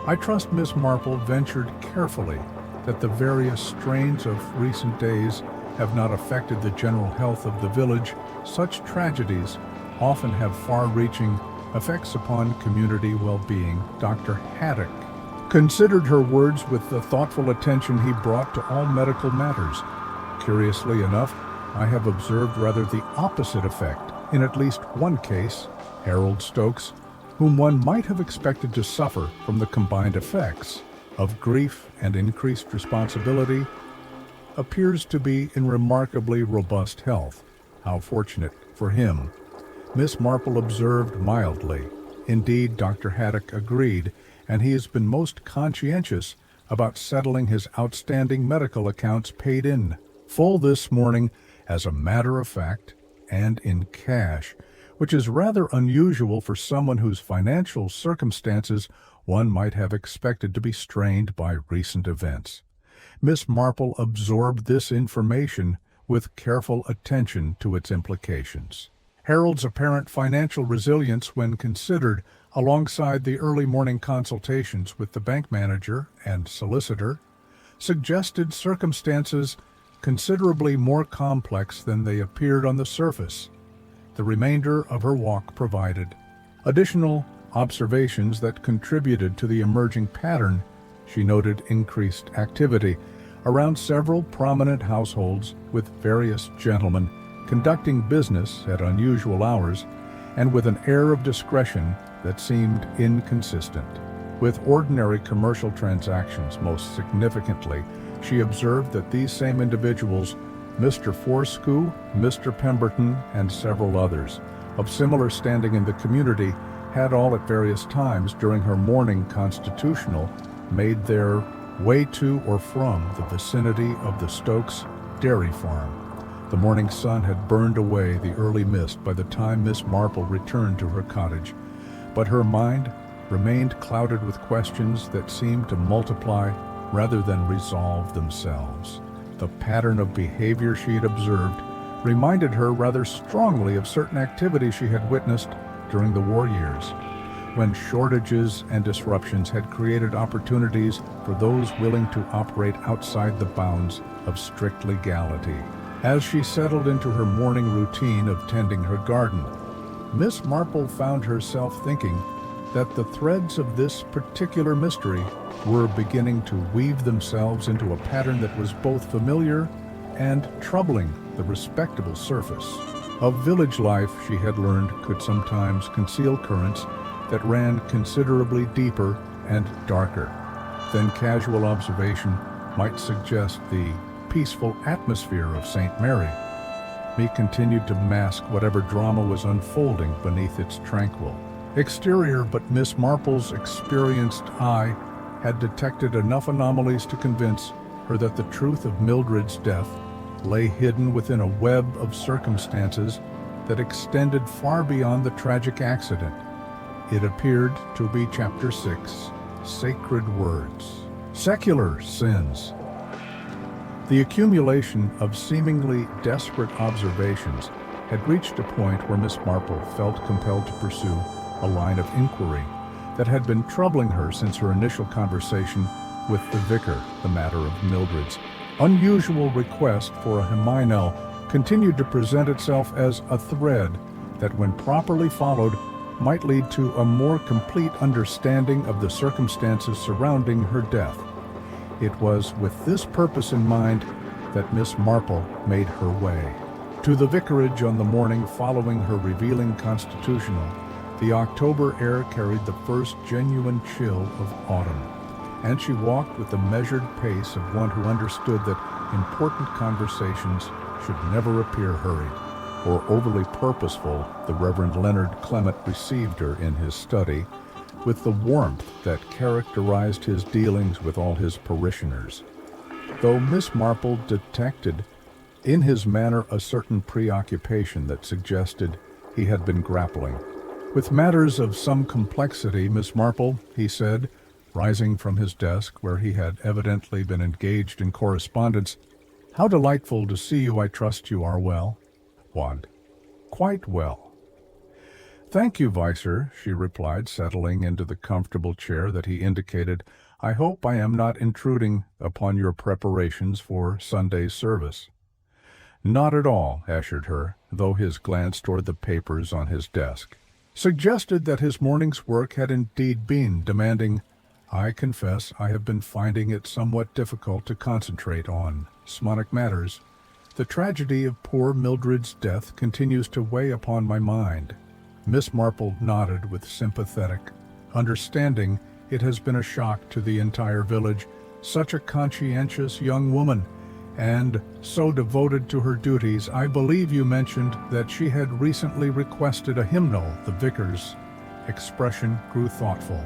I trust Miss Marple ventured carefully that the various strains of recent days have not affected the general health of the village. Such tragedies often have far-reaching effects upon community well-being. Dr. Haddock considered her words with the thoughtful attention he brought to all medical matters. Curiously enough, I have observed rather the opposite effect in at least one case. Harold Stokes, whom one might have expected to suffer from the combined effects of grief and increased responsibility, appears to be in remarkably robust health. How fortunate for him, Miss Marple observed mildly. Indeed, Dr. Haddock agreed, and he has been most conscientious about settling his outstanding medical accounts paid in full this morning. As a matter of fact, and in cash, which is rather unusual for someone whose financial circumstances one might have expected to be strained by recent events. Miss Marple absorbed this information with careful attention to its implications. Harold's apparent financial resilience, when considered alongside the early morning consultations with the bank manager and solicitor, suggested circumstances considerably more complex than they appeared on the surface. The remainder of her walk provided additional observations that contributed to the emerging pattern. She noted increased activity around several prominent households, with various gentlemen conducting business at unusual hours and with an air of discretion that seemed inconsistent with ordinary commercial transactions. Most significantly, she observed that these same individuals, Mr. Forskew, Mr. Pemberton, and several others of similar standing in the community, had all at various times during her morning constitutional made their way to or from the vicinity of the Stokes dairy farm. The morning sun had burned away the early mist by the time Miss Marple returned to her cottage, but her mind remained clouded with questions that seemed to multiply rather than resolve themselves. The pattern of behavior she had observed reminded her rather strongly of certain activities she had witnessed during the war years, when shortages and disruptions had created opportunities for those willing to operate outside the bounds of strict legality. As she settled into her morning routine of tending her garden, Miss Marple found herself thinking that the threads of this particular mystery were beginning to weave themselves into a pattern that was both familiar and troubling the respectable surface of village life. She had learned could sometimes conceal currents that ran considerably deeper and darker than casual observation might suggest. The peaceful atmosphere of St. Mary continued to mask whatever drama was unfolding beneath its tranquil exterior, but Miss Marple's experienced eye had detected enough anomalies to convince her that the truth of Mildred's death lay hidden within a web of circumstances that extended far beyond the tragic accident. It appeared to be Chapter 6, Sacred Words. Secular Sins. The accumulation of seemingly desperate observations had reached a point where Miss Marple felt compelled to pursue a line of inquiry that had been troubling her since her initial conversation with the vicar. The matter of Mildred's unusual request for a hymeneal continued to present itself as a thread that, when properly followed, might lead to a more complete understanding of the circumstances surrounding her death. It was with this purpose in mind that Miss Marple made her way to the vicarage on the morning following her revealing constitutional. The October air carried the first genuine chill of autumn, and she walked with the measured pace of one who understood that important conversations should never appear hurried or overly purposeful. The Reverend Leonard Clement received her in his study with the warmth that characterized his dealings with all his parishioners, though Miss Marple detected in his manner a certain preoccupation that suggested he had been grappling with matters of some complexity. "Miss Marple," he said, rising from his desk, where he had evidently been engaged in correspondence, "how delightful to see you. I trust you are well." "Wand, quite well." "Thank you, Vicar," she replied, settling into the comfortable chair that he indicated. "I hope I am not intruding upon your preparations for Sunday's service." "Not at all," assured her, though his glance toward the papers on his desk suggested that his morning's work had indeed been demanding. "I confess I have been finding it somewhat difficult to concentrate on smonic matters. The tragedy of poor Mildred's death continues to weigh upon my mind." Miss Marple nodded with sympathetic understanding. "It has been a shock to the entire village. Such a conscientious young woman, and so devoted to her duties. I believe you mentioned that she had recently requested a hymnal." The vicar's expression grew thoughtful.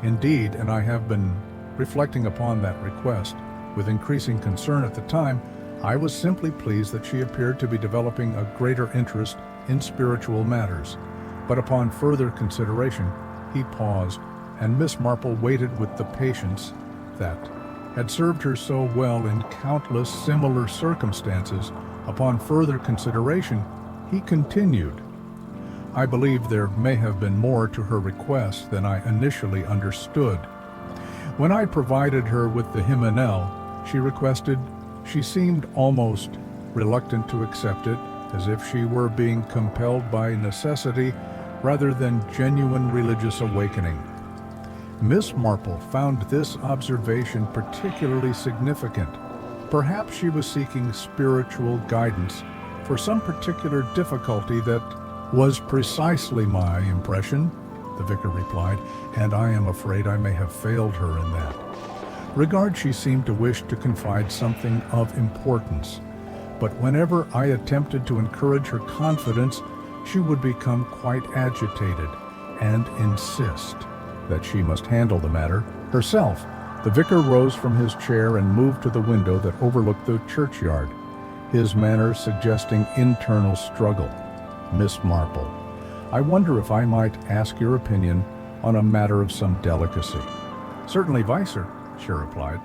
"Indeed, and I have been reflecting upon that request with increasing concern. At the time, I was simply pleased that she appeared to be developing a greater interest in spiritual matters. But upon further consideration, he paused, and Miss Marple waited with the patience that had served her so well in countless similar circumstances. Upon further consideration, he continued, "I believe there may have been more to her request than I initially understood. When I provided her with the hymeneal she requested, she seemed almost reluctant to accept it, as if she were being compelled by necessity rather than genuine religious awakening." Miss Marple found this observation particularly significant. Perhaps she was seeking spiritual guidance for some particular difficulty. "That was precisely my impression," the vicar replied, "and I am afraid I may have failed her in that regard. She seemed to wish to confide something of importance, but whenever I attempted to encourage her confidence, she would become quite agitated and insist that she must handle the matter herself." The vicar rose from his chair and moved to the window that overlooked the churchyard, his manner suggesting internal struggle. "Miss Marple, I wonder if I might ask your opinion on a matter of some delicacy." "Certainly, Vicer," she replied.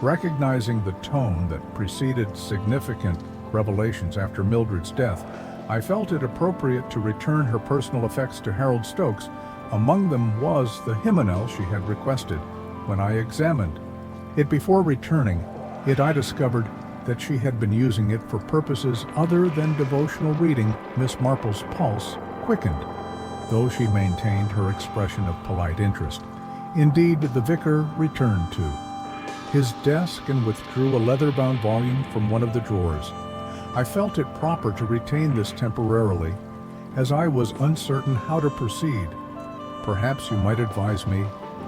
Recognizing the tone that preceded significant revelations after Mildred's death, I felt it appropriate to return her personal effects to Harold Stokes. Among them was the hymeneal she had requested. When I examined it before returning it, I discovered that she had been using it for purposes other than devotional reading. Miss Marple's pulse quickened, though she maintained her expression of polite interest. Indeed, the vicar returned to his desk and withdrew a leather-bound volume from one of the drawers. I felt it proper to retain this temporarily, as I was uncertain how to proceed. "Perhaps you might advise me."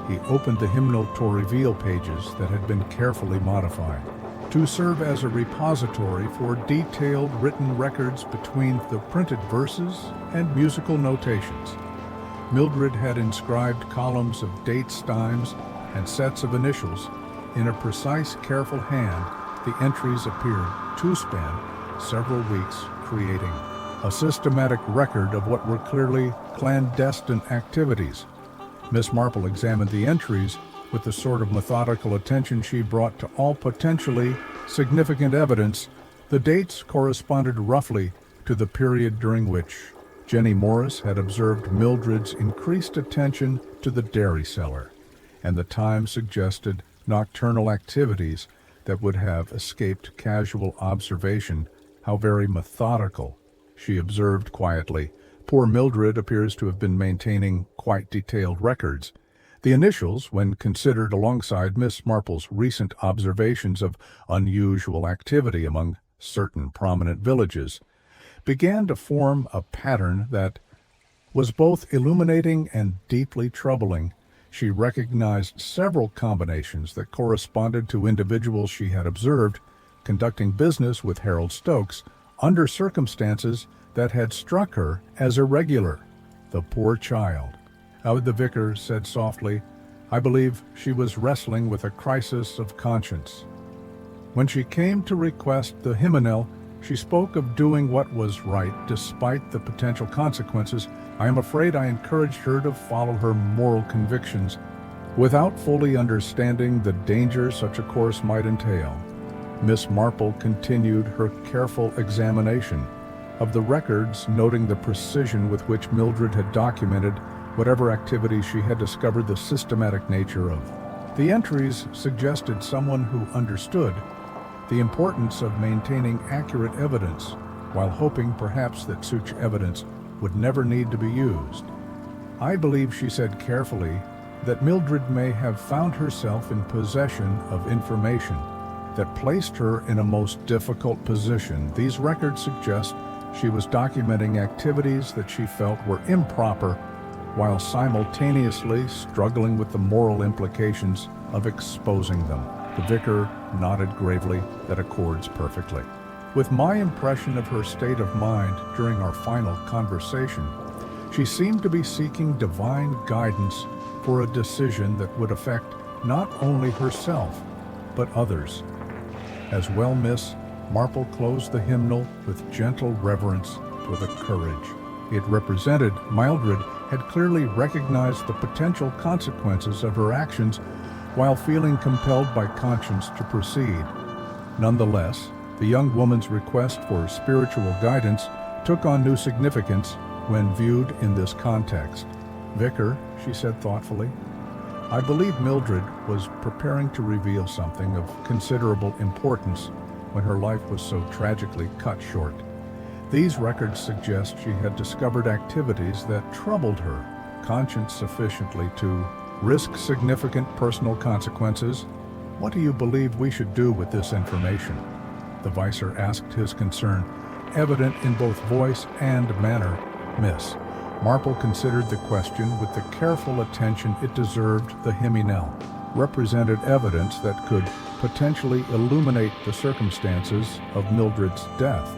He opened the hymnal to reveal pages that had been carefully modified to serve as a repository for detailed written records between the printed verses and musical notations. Mildred had inscribed columns of dates, times, and sets of initials. In a precise, careful hand, the entries appeared to span several weeks, creating a systematic record of what were clearly clandestine activities. Miss Marple examined the entries with the sort of methodical attention she brought to all potentially significant evidence. The dates corresponded roughly to the period during which Jenny Morris had observed Mildred's increased attention to the dairy cellar, and the time suggested nocturnal activities that would have escaped casual observation. "How very methodical," she observed quietly. "Poor Mildred appears to have been maintaining quite detailed records." The initials, when considered alongside Miss Marple's recent observations of unusual activity among certain prominent villages, began to form a pattern that was both illuminating and deeply troubling. She recognized several combinations that corresponded to individuals she had observed conducting business with Harold Stokes under circumstances that had struck her as irregular. "The poor child," the vicar said softly. "I believe she was wrestling with a crisis of conscience. When she came to request the hymeneal, she spoke of doing what was right despite the potential consequences. I am afraid I encouraged her to follow her moral convictions without fully understanding the danger such a course might entail." Miss Marple continued her careful examination of the records, noting the precision with which Mildred had documented whatever activities she had discovered the systematic nature of. The entries suggested someone who understood the importance of maintaining accurate evidence, while hoping perhaps that such evidence would never need to be used. "I believe," she said carefully, "that Mildred may have found herself in possession of information that placed her in a most difficult position. These records suggest she was documenting activities that she felt were improper, while simultaneously struggling with the moral implications of exposing them." The vicar nodded gravely. "That accords perfectly with my impression of her state of mind during our final conversation. She seemed to be seeking divine guidance for a decision that would affect not only herself, but others as well." "Miss Marple closed the hymnal with gentle reverence for the courage it represented. Mildred had clearly recognized the potential consequences of her actions while feeling compelled by conscience to proceed. Nonetheless, the young woman's request for spiritual guidance took on new significance when viewed in this context. "Vicar," she said thoughtfully, "I believe Mildred was preparing to reveal something of considerable importance when her life was so tragically cut short. These records suggest she had discovered activities that troubled her conscience sufficiently to risk significant personal consequences. What do you believe we should do with this information?" The vicar asked, his concern evident in both voice and manner. Miss Marple considered the question with the careful attention it deserved. The hymeneal represented evidence that could potentially illuminate the circumstances of Mildred's death,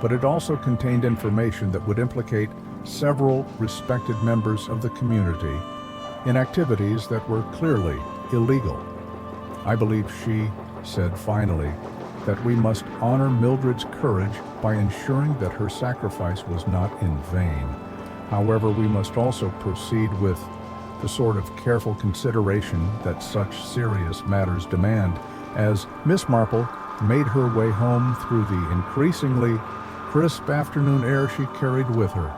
but it also contained information that would implicate several respected members of the community in activities that were clearly illegal. "I believe," she said finally, "that we must honor Mildred's courage by ensuring that her sacrifice was not in vain. However, we must also proceed with the sort of careful consideration that such serious matters demand." As Miss Marple made her way home through the increasingly crisp afternoon air, she carried with her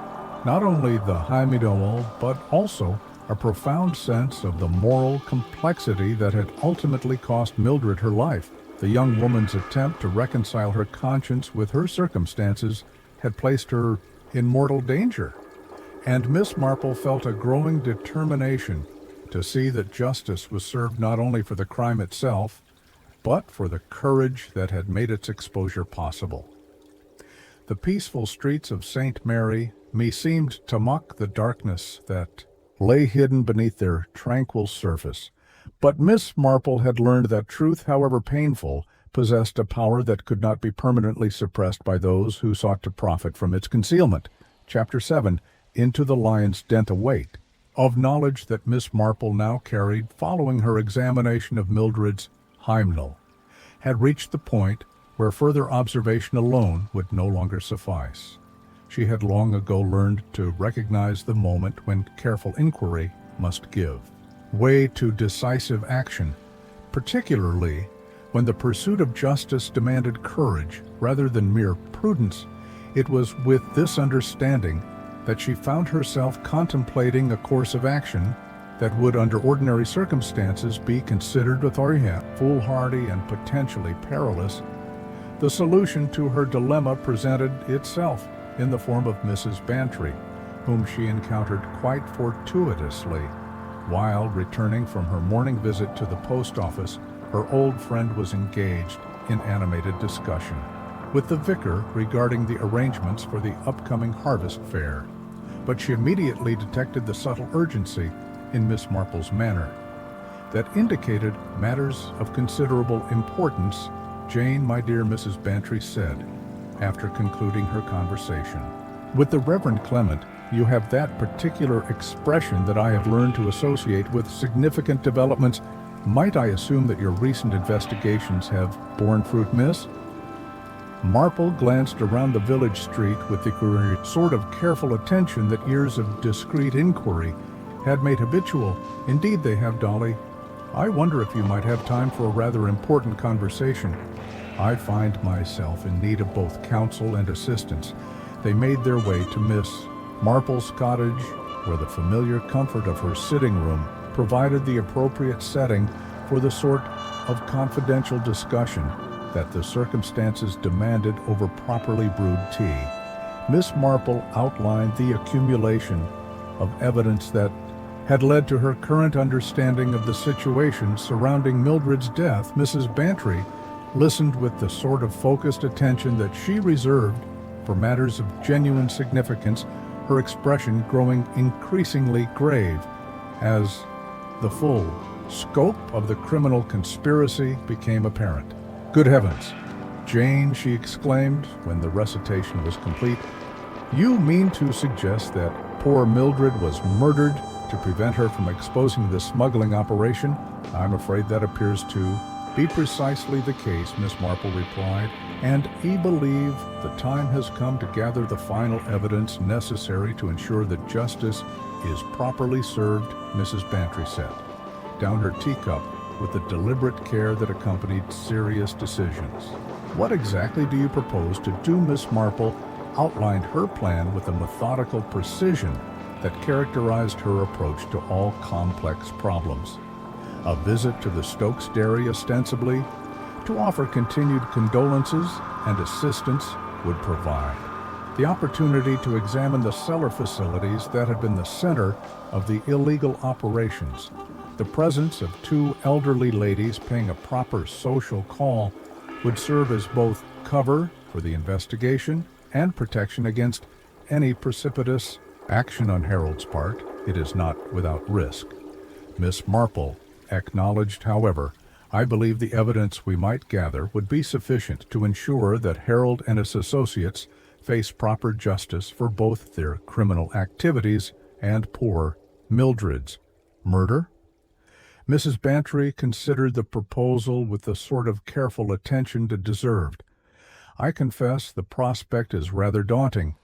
not only the hymeneal but also a profound sense of the moral complexity that had ultimately cost Mildred her life. The young woman's attempt to reconcile her conscience with her circumstances had placed her in mortal danger, and Miss Marple felt a growing determination to see that justice was served not only for the crime itself, but for the courage that had made its exposure possible. The peaceful streets of St. Mary seemed to mock the darkness that lay hidden beneath their tranquil surface. But Miss Marple had learned that truth, however painful, possessed a power that could not be permanently suppressed by those who sought to profit from its concealment. Chapter 7, Into the Lion's Den. The weight of knowledge that Miss Marple now carried following her examination of Mildred's hymeneal had reached the point where further observation alone would no longer suffice. She had long ago learned to recognize the moment when careful inquiry must give way to decisive action, particularly when the pursuit of justice demanded courage rather than mere prudence. It was with this understanding that she found herself contemplating a course of action that would, under ordinary circumstances, be considered foolhardy and potentially perilous. The solution to her dilemma presented itself in the form of Mrs. Bantry, whom she encountered quite fortuitously while returning from her morning visit to the post office. Her old friend was engaged in animated discussion with the vicar regarding the arrangements for the upcoming harvest fair, but she immediately detected the subtle urgency in Miss Marple's manner that indicated matters of considerable importance. "Jane, my dear," Mrs. Bantry said, after concluding her conversation with the Reverend Clement, "you have that particular expression that I have learned to associate with significant developments. Might I assume that your recent investigations have borne fruit, miss?" Marple glanced around the village street with the sort of careful attention that years of discreet inquiry had made habitual. "Indeed they have, Dolly. I wonder if you might have time for a rather important conversation. I find myself in need of both counsel and assistance." They made their way to Miss Marple's cottage, where the familiar comfort of her sitting room provided the appropriate setting for the sort of confidential discussion that the circumstances demanded over properly brewed tea. Miss Marple outlined the accumulation of evidence that had led to her current understanding of the situation surrounding Mildred's death. Mrs. Bantry listened with the sort of focused attention that she reserved for matters of genuine significance, her expression growing increasingly grave as the full scope of the criminal conspiracy became apparent. "Good heavens, Jane," she exclaimed when the recitation was complete, "you mean to suggest that poor Mildred was murdered to prevent her from exposing the smuggling operation? I'm afraid that appears to be precisely the case, Miss Marple replied, and I believe the time has come to gather the final evidence necessary to ensure that justice is properly served, Mrs. Bantry said, down her teacup with the deliberate care that accompanied serious decisions. What exactly do you propose to do? Miss Marple outlined her plan with a methodical precision that characterized her approach to all complex problems. A visit to the Stokes dairy, ostensibly to offer continued condolences and assistance, would provide the opportunity to examine the cellar facilities that had been the center of the illegal operations. The presence of two elderly ladies paying a proper social call would serve as both cover for the investigation and protection against any precipitous action on Harold's part. It is not without risk. Miss Marple acknowledged, however, I believe the evidence we might gather would be sufficient to ensure that Harold and his associates face proper justice for both their criminal activities and poor Mildred's murder. Mrs. Bantry considered the proposal with the sort of careful attention it deserved. I confess the prospect is rather daunting,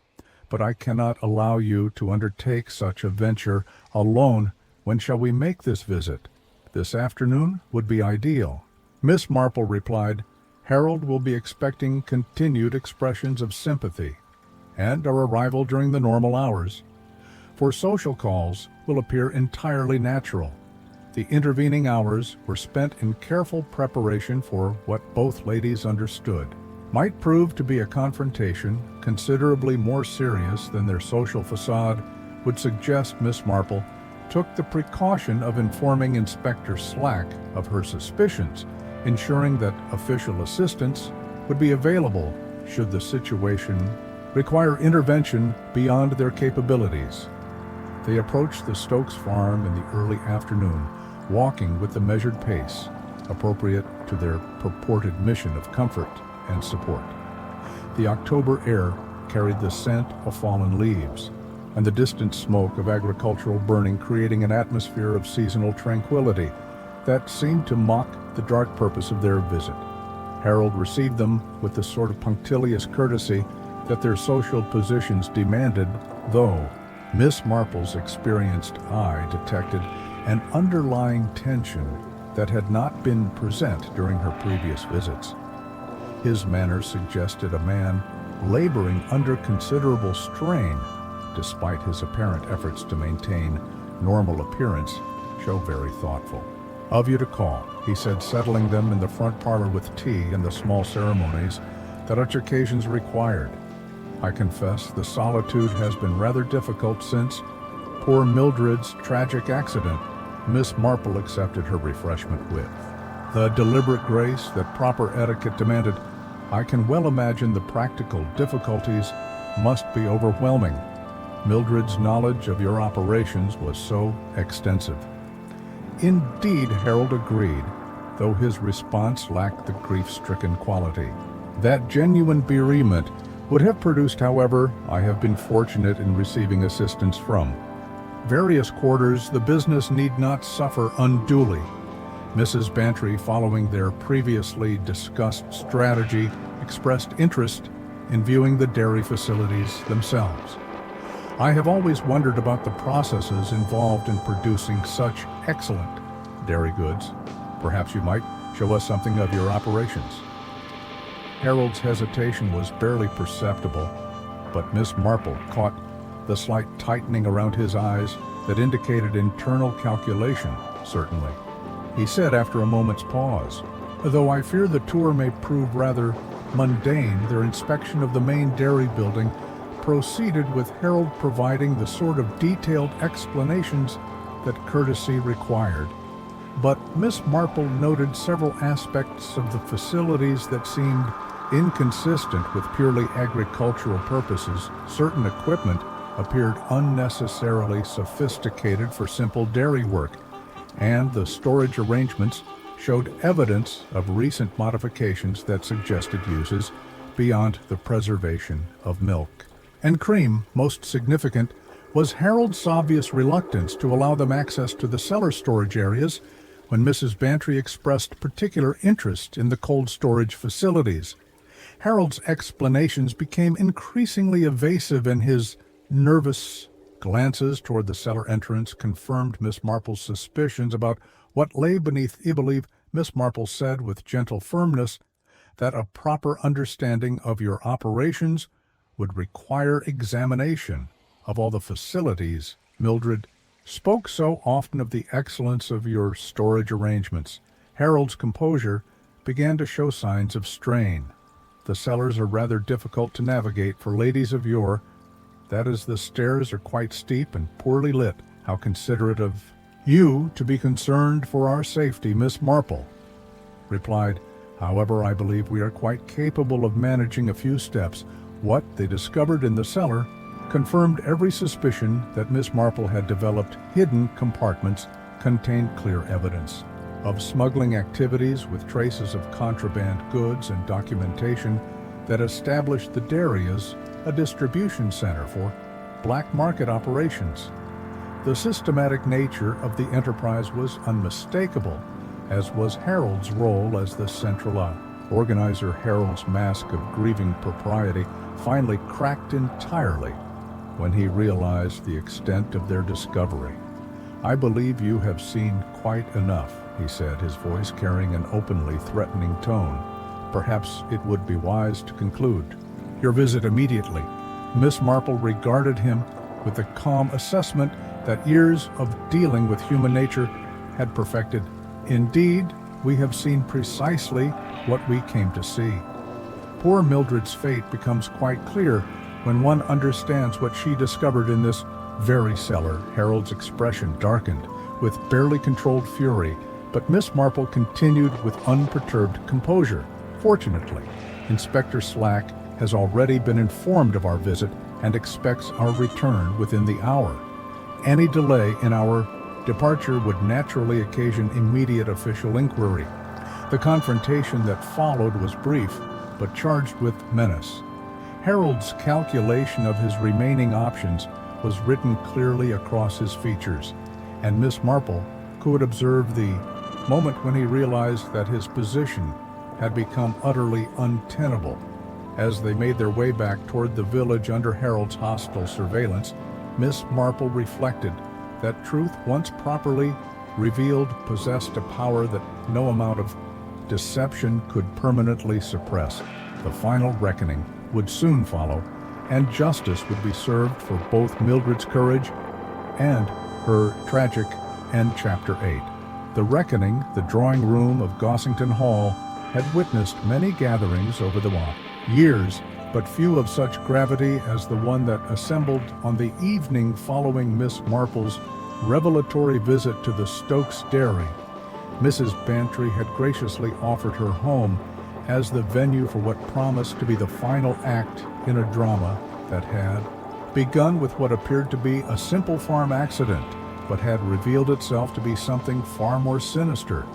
but I cannot allow you to undertake such a venture alone. When shall we make this visit? This afternoon would be ideal. Miss Marple replied, Harold will be expecting continued expressions of sympathy, and our arrival during the normal hours for social calls will appear entirely natural. The intervening hours were spent in careful preparation for what both ladies understood might prove to be a confrontation considerably more serious than their social facade would suggest. Miss Marple took the precaution of informing Inspector Slack of her suspicions, ensuring that official assistance would be available should the situation require intervention beyond their capabilities. They approached the Stokes farm in the early afternoon, walking with the measured pace appropriate to their purported mission of comfort and support. The October air carried the scent of fallen leaves and the distant smoke of agricultural burning, creating an atmosphere of seasonal tranquility that seemed to mock the dark purpose of their visit. Harold received them with the sort of punctilious courtesy that their social positions demanded, though Miss Marple's experienced eye detected an underlying tension that had not been present during her previous visits. His manner suggested a man laboring under considerable strain, despite his apparent efforts to maintain normal appearance. Show very thoughtful of you to call, he said, settling them in the front parlor with tea and the small ceremonies that such occasions required. I confess the solitude has been rather difficult since poor Mildred's tragic accident. Miss Marple accepted her refreshment with the deliberate grace that proper etiquette demanded. I can well imagine the practical difficulties must be overwhelming. Mildred's knowledge of your operations was so extensive. Indeed, Harold agreed, though his response lacked the grief-stricken quality that genuine bereavement would have produced. However, I have been fortunate in receiving assistance from various quarters. The business need not suffer unduly. Mrs. Bantry, following their previously discussed strategy, expressed interest in viewing the dairy facilities themselves. I have always wondered about the processes involved in producing such excellent dairy goods. Perhaps you might show us something of your operations. Harold's hesitation was barely perceptible, but Miss Marple caught the slight tightening around his eyes that indicated internal calculation. Certainly, he said after a moment's pause. Though I fear the tour may prove rather mundane, their inspection of the main dairy building proceeded with Harold providing the sort of detailed explanations that courtesy required. But Miss Marple noted several aspects of the facilities that seemed inconsistent with purely agricultural purposes. Certain equipment appeared unnecessarily sophisticated for simple dairy work, and the storage arrangements showed evidence of recent modifications that suggested uses beyond the preservation of milk and cream. Most significant was Harold's obvious reluctance to allow them access to the cellar storage areas, when Mrs. Bantry expressed particular interest in the cold storage facilities. Harold's explanations became increasingly evasive, and his nervous glances toward the cellar entrance confirmed Miss Marple's suspicions about what lay beneath. I believe Miss Marple said with gentle firmness that a proper understanding of your operations would require examination of all the facilities. Mildred spoke so often of the excellence of your storage arrangements. Harold's composure began to show signs of strain. The cellars are rather difficult to navigate for ladies of your, that is, the stairs are quite steep and poorly lit. How considerate of you to be concerned for our safety, Miss Marple replied. However, I believe we are quite capable of managing a few steps. What they discovered in the cellar confirmed every suspicion that Miss Marple had developed. Hidden compartments contained clear evidence of smuggling activities with traces of contraband goods and documentation that established the dairy as a distribution center for black market operations. The systematic nature of the enterprise was unmistakable, as was Harold's role as the central organizer. Harold's mask of grieving propriety finally cracked entirely when he realized the extent of their discovery. I believe you have seen quite enough, he said, his voice carrying an openly threatening tone. Perhaps it would be wise to conclude your visit immediately. Miss Marple regarded him with the calm assessment that years of dealing with human nature had perfected. Indeed, we have seen precisely what we came to see. Poor Mildred's fate becomes quite clear when one understands what she discovered in this very cellar. Harold's expression darkened with barely controlled fury, but Miss Marple continued with unperturbed composure. Fortunately, Inspector Slack has already been informed of our visit and expects our return within the hour. Any delay in our departure would naturally occasion immediate official inquiry. The confrontation that followed was brief, but charged with menace. Harold's calculation of his remaining options was written clearly across his features, and Miss Marple could observe the moment when he realized that his position had become utterly untenable. As they made their way back toward the village under Harold's hostile surveillance, Miss Marple reflected that truth, once properly revealed, possessed a power that no amount of deception could permanently suppress. The final reckoning would soon follow, and justice would be served for both Mildred's courage and her tragic end. Chapter 8. The reckoning. The drawing room of Gossington Hall had witnessed many gatherings over the years, but few of such gravity as the one that assembled on the evening following Miss Marple's revelatory visit to the Stokes dairy. Mrs. Bantry had graciously offered her home as the venue for what promised to be the final act in a drama that had begun with what appeared to be a simple farm accident, but had revealed itself to be something far more sinister.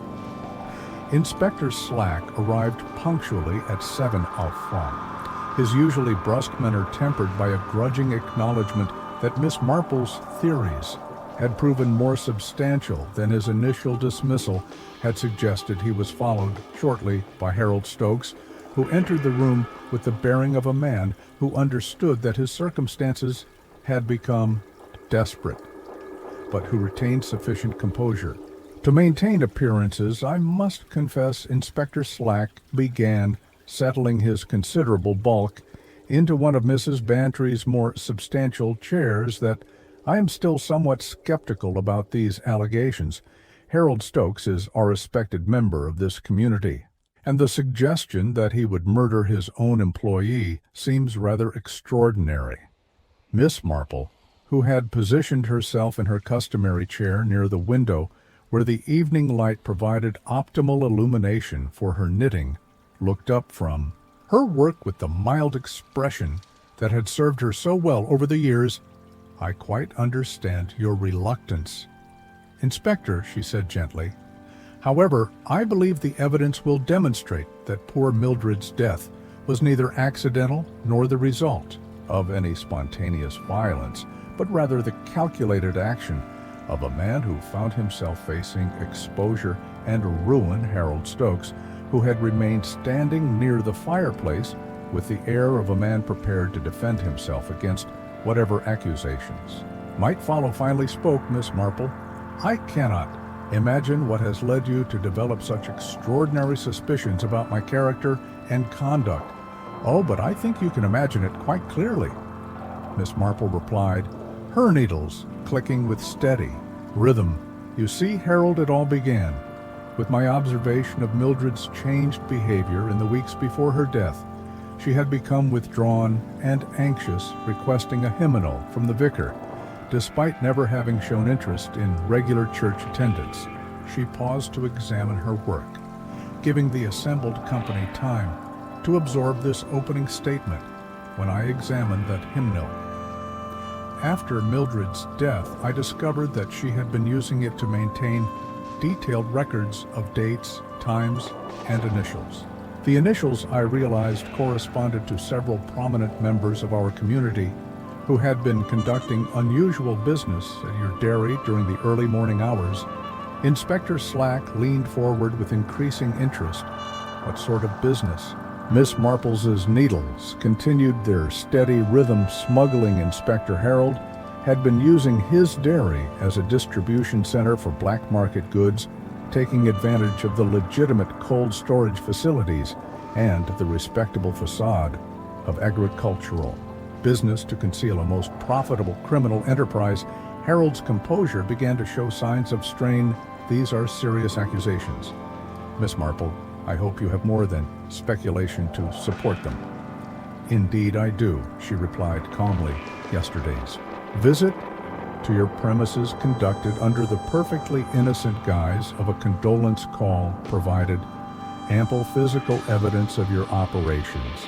Inspector Slack arrived punctually at 7 au fond. His usually brusque manner tempered by a grudging acknowledgement that Miss Marple's theories had proven more substantial than his initial dismissal had suggested. He was followed shortly by Harold Stokes, who entered the room with the bearing of a man who understood that his circumstances had become desperate, but who retained sufficient composure to maintain appearances. I must confess, Inspector Slack began settling his considerable bulk into one of Mrs. Bantry's more substantial chairs, that I am still somewhat skeptical about these allegations. Harold Stokes is a respected member of this community, and the suggestion that he would murder his own employee seems rather extraordinary. Miss Marple, who had positioned herself in her customary chair near the window where the evening light provided optimal illumination for her knitting, looked up from her work with the mild expression that had served her so well over the years. I quite understand your reluctance, Inspector, she said gently. However, I believe the evidence will demonstrate that poor Mildred's death was neither accidental nor the result of any spontaneous violence, but rather the calculated action of a man who found himself facing exposure and ruin. Harold Stokes, who had remained standing near the fireplace with the air of a man prepared to defend himself against whatever accusations might follow, finally spoke. Miss Marple, I cannot imagine what has led you to develop such extraordinary suspicions about my character and conduct. Oh, but I think you can imagine it quite clearly. Miss Marple replied, her needles clicking with steady rhythm. You see, Harold, it all began with my observation of Mildred's changed behavior in the weeks before her death. She had become withdrawn and anxious, requesting a hymnal from the vicar. Despite never having shown interest in regular church attendance, she paused to examine her work, giving the assembled company time to absorb this opening statement when I examined that hymnal. After Mildred's death, I discovered that she had been using it to maintain detailed records of dates, times, and initials. The initials, I realized, corresponded to several prominent members of our community who had been conducting unusual business at your dairy during the early morning hours. Inspector Slack leaned forward with increasing interest. What sort of business? Miss Marple's needles continued their steady rhythm. Smuggling Inspector Harold had been using his dairy as a distribution center for black market goods, taking advantage of the legitimate cold storage facilities and the respectable facade of agricultural business to conceal a most profitable criminal enterprise. Harold's composure began to show signs of strain. These are serious accusations. Miss Marple, I hope you have more than speculation to support them. Indeed I do, she replied calmly. Yesterday's visit to your premises, conducted under the perfectly innocent guise of a condolence call, provided ample physical evidence of your operations.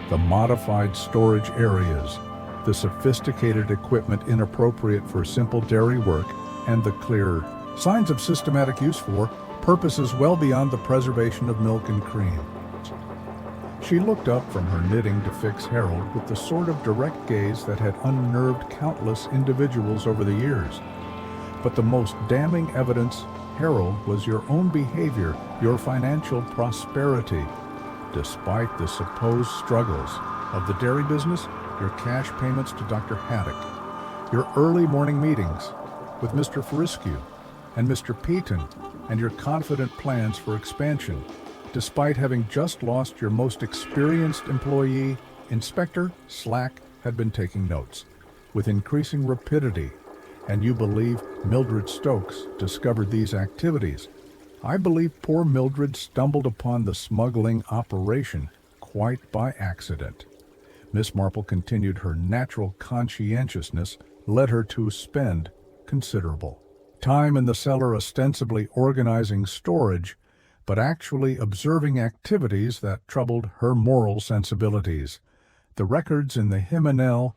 The modified storage areas, the sophisticated equipment inappropriate for simple dairy work, and the clear signs of systematic use for purposes well beyond the preservation of milk and cream. She looked up from her knitting to fix Harold with the sort of direct gaze that had unnerved countless individuals over the years. But the most damning evidence, Harold, was your own behavior, your financial prosperity. Despite the supposed struggles of the dairy business, your cash payments to Dr. Haddock, your early morning meetings with Mr. Forrescue and Mr. Peaton, and your confident plans for expansion, despite having just lost your most experienced employee. Inspector Slack had been taking notes with increasing rapidity, and you believe Mildred Stokes discovered these activities. I believe poor Mildred stumbled upon the smuggling operation quite by accident. Miss Marple continued. Her natural conscientiousness led her to spend considerable time in the cellar, ostensibly organizing storage, but actually observing activities that troubled her moral sensibilities. The records in the hymnal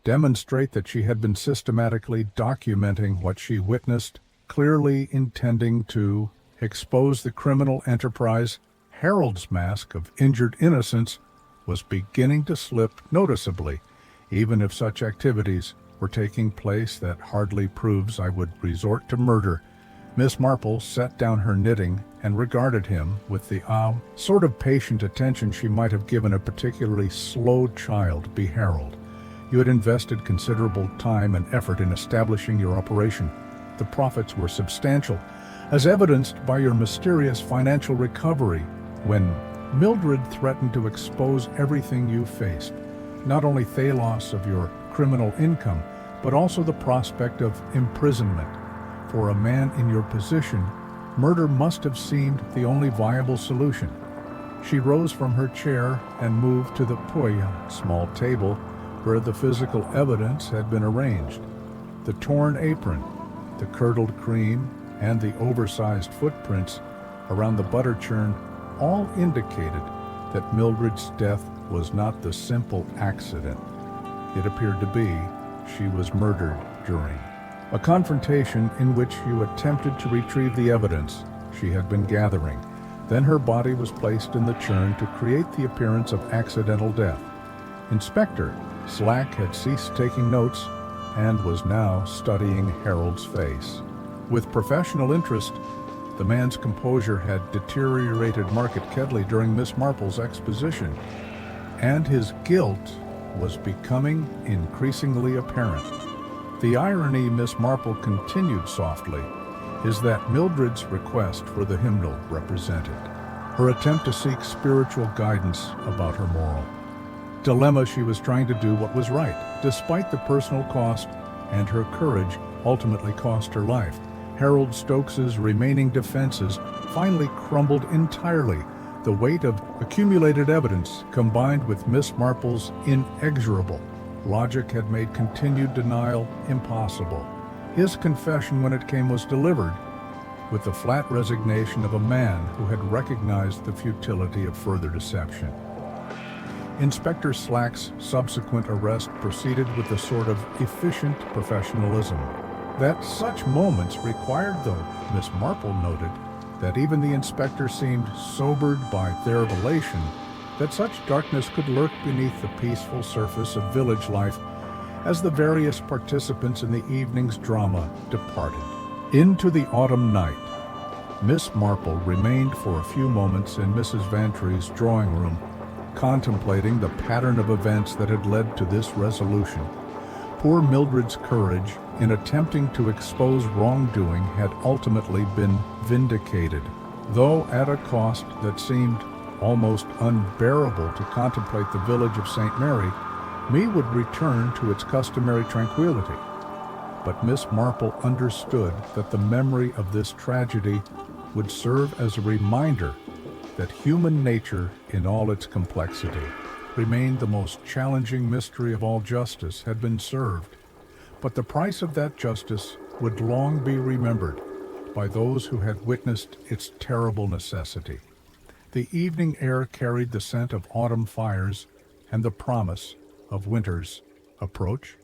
demonstrate that she had been systematically documenting what she witnessed, clearly intending to expose the criminal enterprise. Harold's mask of injured innocence was beginning to slip noticeably. Even if such activities were taking place, that hardly proves I would resort to murder. Miss Marple set down her knitting and regarded him with the sort of patient attention she might have given a particularly slow child. Be Harold, you had invested considerable time and effort in establishing your operation. The profits were substantial, as evidenced by your mysterious financial recovery when Mildred threatened to expose everything you faced, not only the loss of your criminal income, but also the prospect of imprisonment. For a man in your position, murder must have seemed the only viable solution. She rose from her chair and moved to the small table where the physical evidence had been arranged. The torn apron, the curdled cream, and the oversized footprints around the butter churn all indicated that Mildred's death was not the simple accident it appeared to be. She was murdered during a confrontation in which you attempted to retrieve the evidence she had been gathering. Then her body was placed in the churn to create the appearance of accidental death. Inspector Slack had ceased taking notes and was now studying Harold's face. With professional interest, the man's composure had deteriorated markedly during Miss Marple's exposition, and his guilt was becoming increasingly apparent. The irony, Miss Marple continued softly, is that Mildred's request for the hymnal represented her attempt to seek spiritual guidance about her moral dilemma. She was trying to do what was right, despite the personal cost, and her courage ultimately cost her life. Harold Stokes's remaining defenses finally crumbled entirely. The weight of accumulated evidence, combined with Miss Marple's inexorable logic, had made continued denial impossible. His confession, when it came, was delivered with the flat resignation of a man who had recognized the futility of further deception. Inspector Slack's subsequent arrest proceeded with the sort of efficient professionalism that such moments required, though Miss Marple noted that even the inspector seemed sobered by their revelation that such darkness could lurk beneath the peaceful surface of village life as the various participants in the evening's drama departed. Into the autumn night, Miss Marple remained for a few moments in Mrs. Vantree's drawing room, contemplating the pattern of events that had led to this resolution. Poor Mildred's courage in attempting to expose wrongdoing had ultimately been vindicated, though at a cost that seemed almost unbearable. To contemplate the village of St. Mary, would return to its customary tranquility. But Miss Marple understood that the memory of this tragedy would serve as a reminder that human nature, in all its complexity, remained the most challenging mystery of all. Justice had been served, but the price of that justice would long be remembered by those who had witnessed its terrible necessity. The evening air carried the scent of autumn fires and the promise of winter's approach,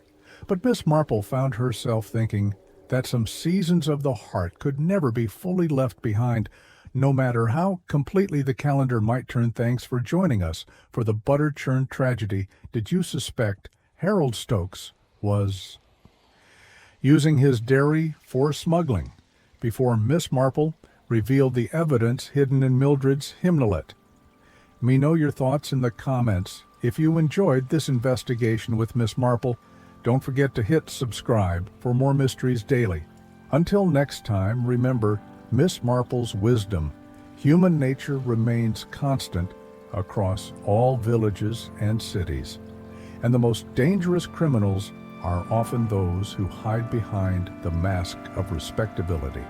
but Miss Marple found herself thinking that some seasons of the heart could never be fully left behind, no matter how completely the calendar might turn. Thanks for joining us for the butter churn tragedy. Did you suspect Harold Stokes was using his dairy for smuggling before Miss Marple revealed the evidence hidden in Mildred's hymnalette? Me know your thoughts in the comments. If you enjoyed this investigation with Miss Marple, don't forget to hit subscribe for more mysteries daily. Until next time, remember Miss Marple's wisdom. Human nature remains constant across all villages and cities, and the most dangerous criminals are often those who hide behind the mask of respectability.